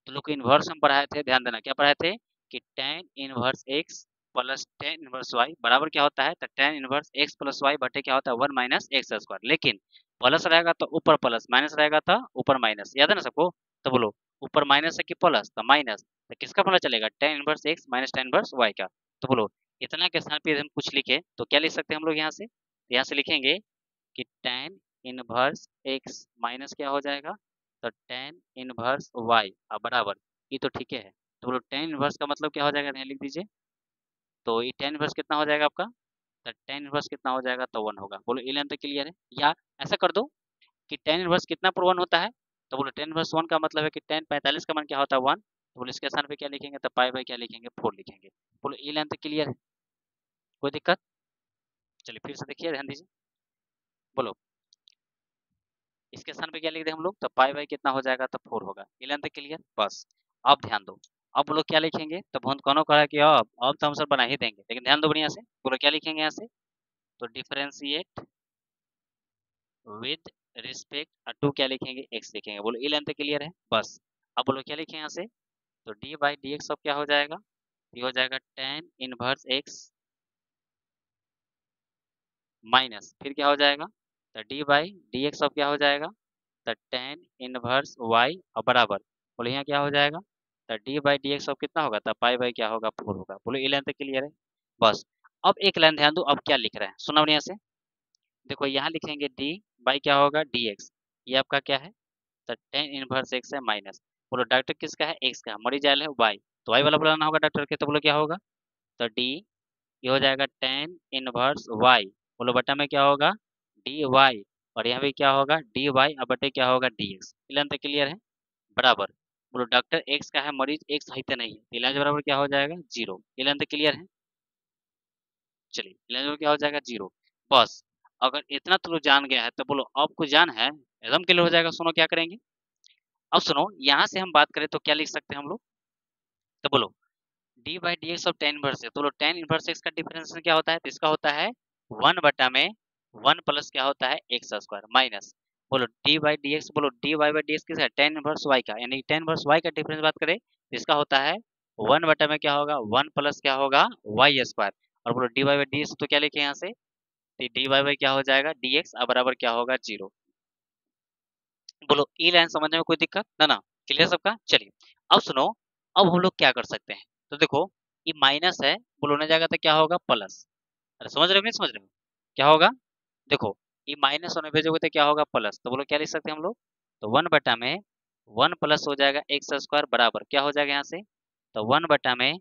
[SPEAKER 1] तो लोग इन्वर्स हम पढ़ाए थे, ध्यान देना क्या पढ़ाए थे कि tan inverse X plus tan inverse Y बराबर क्या होता है, तो tan inverse X plus Y बटे क्या होता है 1 माइनस एक्स स्क्वायर, लेकिन प्लस रहेगा तो ऊपर प्लस, माइनस रहेगा तो ऊपर माइनस, याद है ना सबको, तो बोलो ऊपर माइनस है कि प्लस, तो माइनस, तो किसका पता चलेगा tan inverse X minus tan inverse Y का, तो बोलो इतना के स्थान पे हम कुछ लिखे तो क्या लिख सकते हैं हम लोग यहाँ से, तो यहाँ से लिखेंगे कि टेन इनवर्स एक्स माइनस क्या हो जाएगा, तो टेन इनवर्स वाई बराबर, ये तो ठीक है, तो बोलो टेन इनवर्स का मतलब क्या हो जाएगा, यहाँ लिख दीजिए, तो ये टेन इनवर्स कितना हो जाएगा आपका, तो टेन इनवर्स कितना हो जाएगा, तो 1 होगा, बोलो ये लेंथ क्लियर है, या ऐसा कर दो कि टेन इनवर्स कितना पर 1 होता है, तो बोलो टेन इनवर्स 1 का मतलब है कि टेन 45 का मान क्या होता है 1, तो बोलो इसके स्थान पे क्या लिखेंगे, तो पाई बाई क्या लिखेंगे 4 लिखेंगे, बोलो ये लेंथ क्लियर है, कोई दिक्कत, चलिए फिर से देखिए ध्यान दीजिए, बोलो इसके स्थान पे क्या लिख दें हम लोग, तो पाई बाई कितना हो जाएगा, तो 4 होगा, ये लेंथ क्लियर, बस अब ध्यान दो, अब लोग क्या लिखेंगे, तो बहुत कौन कहा कि अब तो हम सर बना ही देंगे, लेकिन ध्यान दो बढ़िया से, बोलो क्या लिखेंगे यहाँ से, तो डिफरेंशिएट विद रिस्पेक्ट टू क्या लिखेंगे एक्स लिखेंगे, बोलो ये लेंथ क्लियर है, बस अब बोलो क्या लिखें यहाँ से, तो डी बाई डी एक्स अब क्या हो जाएगा, ये हो जाएगा टेन इनवर्स एक्स माइनस फिर क्या हो जाएगा, तो डी बाई डी एक्स अब क्या हो जाएगा, तो टेन इनवर्स वाई और बराबर, बोलो यहाँ क्या हो जाएगा, तो डी बाई डी एक्स अब कितना होगा, तो पाई बाई क्या होगा 4 होगा, बोलो ये लेंथ क्लियर है, बस अब एक लाइन ध्यान दो, अब क्या लिख रहे हैं सुना बढ़िया से, देखो यहाँ लिखेंगे डी बाई क्या होगा डी एक्स, ये आपका क्या है, तो टेन इनवर्स एक्स है माइनस, बोलो डॉक्टर किसका है, एक्स का, मरीज आयल है वाई, तो वाई वाला बुलाना होगा डॉक्टर के, तो बोलो क्या होगा, तो डी, ये हो जाएगा टेन इनवर्स वाई, बोलो बटा में क्या होगा, डी वाई, और यहाँ पे क्या होगा, डी वाई, अब बटे क्या होगा, डी एक्स। क्लियर है, बराबर, बोलो डॉक्टर एक्स का है, मरीज एक्स है तो नहीं है, इलाज बराबर क्या हो जाएगा, जीरो। क्लियर है, चलिए इलाज बराबर क्या हो जाएगा, जीरो। बस, अगर इतना तो लोग जान गया है तो बोलो अब कुछ जान है, एकदम क्लियर हो जाएगा। सुनो क्या करेंगे, अब सुनो, यहाँ से हम बात करें तो क्या लिख सकते हैं हम लोग, तो बोलो D by D x of tan inverse है, तो बोलो टेन इनवर्स एक्स का डिफरेंशिएशन क्या होता है, तो इसका होता है वन बटा में वन प्लस क्या होता है, एक्स स्क्वायर माइनस, बोलो डी बाई डी एक्स, बोलो D Y by D X किसका, टेन इनवर्स वाई का, यानी टेन इनवर्स वाई का डिफरेंस बात करें तो इसका होता है वन बटा में क्या होगा, वन प्लस क्या होगा, वाई स्क्वायर, और बोलो D Y by D X तो क्या लिखे यहाँ से, डी वाई बाई क्या हो जाएगा, डी एक्स बराबर क्या होगा, जीरो। बोलो ई लाइन समझने में कोई दिक्कत ना ना, क्लियर सबका। चलिए अब सुनो, अब हम लोग क्या कर सकते हैं, तो देखो ये माइनस है, बोलो ना जाएगा तो क्या होगा, प्लस। अरे समझ रहे हो नहीं समझ रहे हो, क्या होगा, देखो ये माइनस होने भेजोगे तो क्या होगा, प्लस, तो बोलो क्या लिख सकते हैं हम लोग, तो वन बटा में वन प्लस हो जाएगा एक्स स्क्वायर बराबर क्या हो जाएगा यहाँ से, तो वन बटा में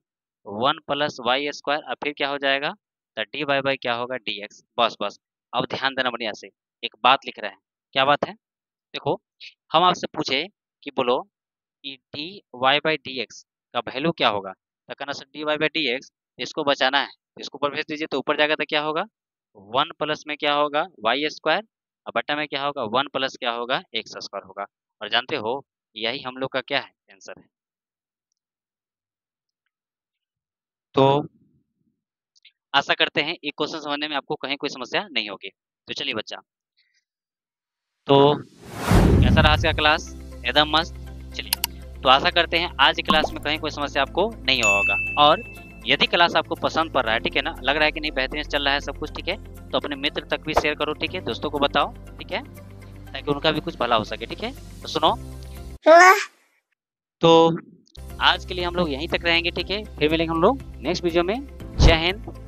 [SPEAKER 1] वन प्लस वाई स्क्वायर, और फिर क्या हो जाएगा, तो डी वाई बाई क्या होगा, डी एक्स। बस बस, अब ध्यान देना बढ़िया से, एक बात लिख रहे हैं, क्या बात है, देखो हम आपसे पूछे कि बोलो कि D Y by D X का वैल्यू क्या होगा, तो कहना sir D Y by D X, इसको बचाना है तो इसको ऊपर भेज दीजिए, तो ऊपर जाएगा तो क्या होगा, वन प्लस में क्या होगा, वाई स्क्वायर, और बटा में क्या होगा, वन प्लस क्या होगा, एक्स स्क्वायर होगा। और जानते हो यही हम लोग का क्या है, आंसर है। तो आशा करते हैं ये क्वेश्चन समझने में आपको कहीं कोई समस्या नहीं होगी। तो चलिए बच्चा, तो कैसा रहा आज का क्लास, एकदम मस्त। चलिए, तो आशा करते हैं आज की क्लास में कहीं कोई समस्या आपको नहीं होगा, और यदि क्लास आपको पसंद पड़ रहा है, ठीक है ना, लग रहा है कि नहीं बेहतरीन चल रहा है सब कुछ, ठीक है, तो अपने मित्र तक भी शेयर करो, ठीक है, दोस्तों को बताओ, ठीक है, ताकि उनका भी कुछ भला हो सके, ठीक है। तो सुनो, तो आज के लिए हम लोग यहीं तक रहेंगे, ठीक है, फिर मिलेंगे हम लोग नेक्स्ट वीडियो में। जय हिंद,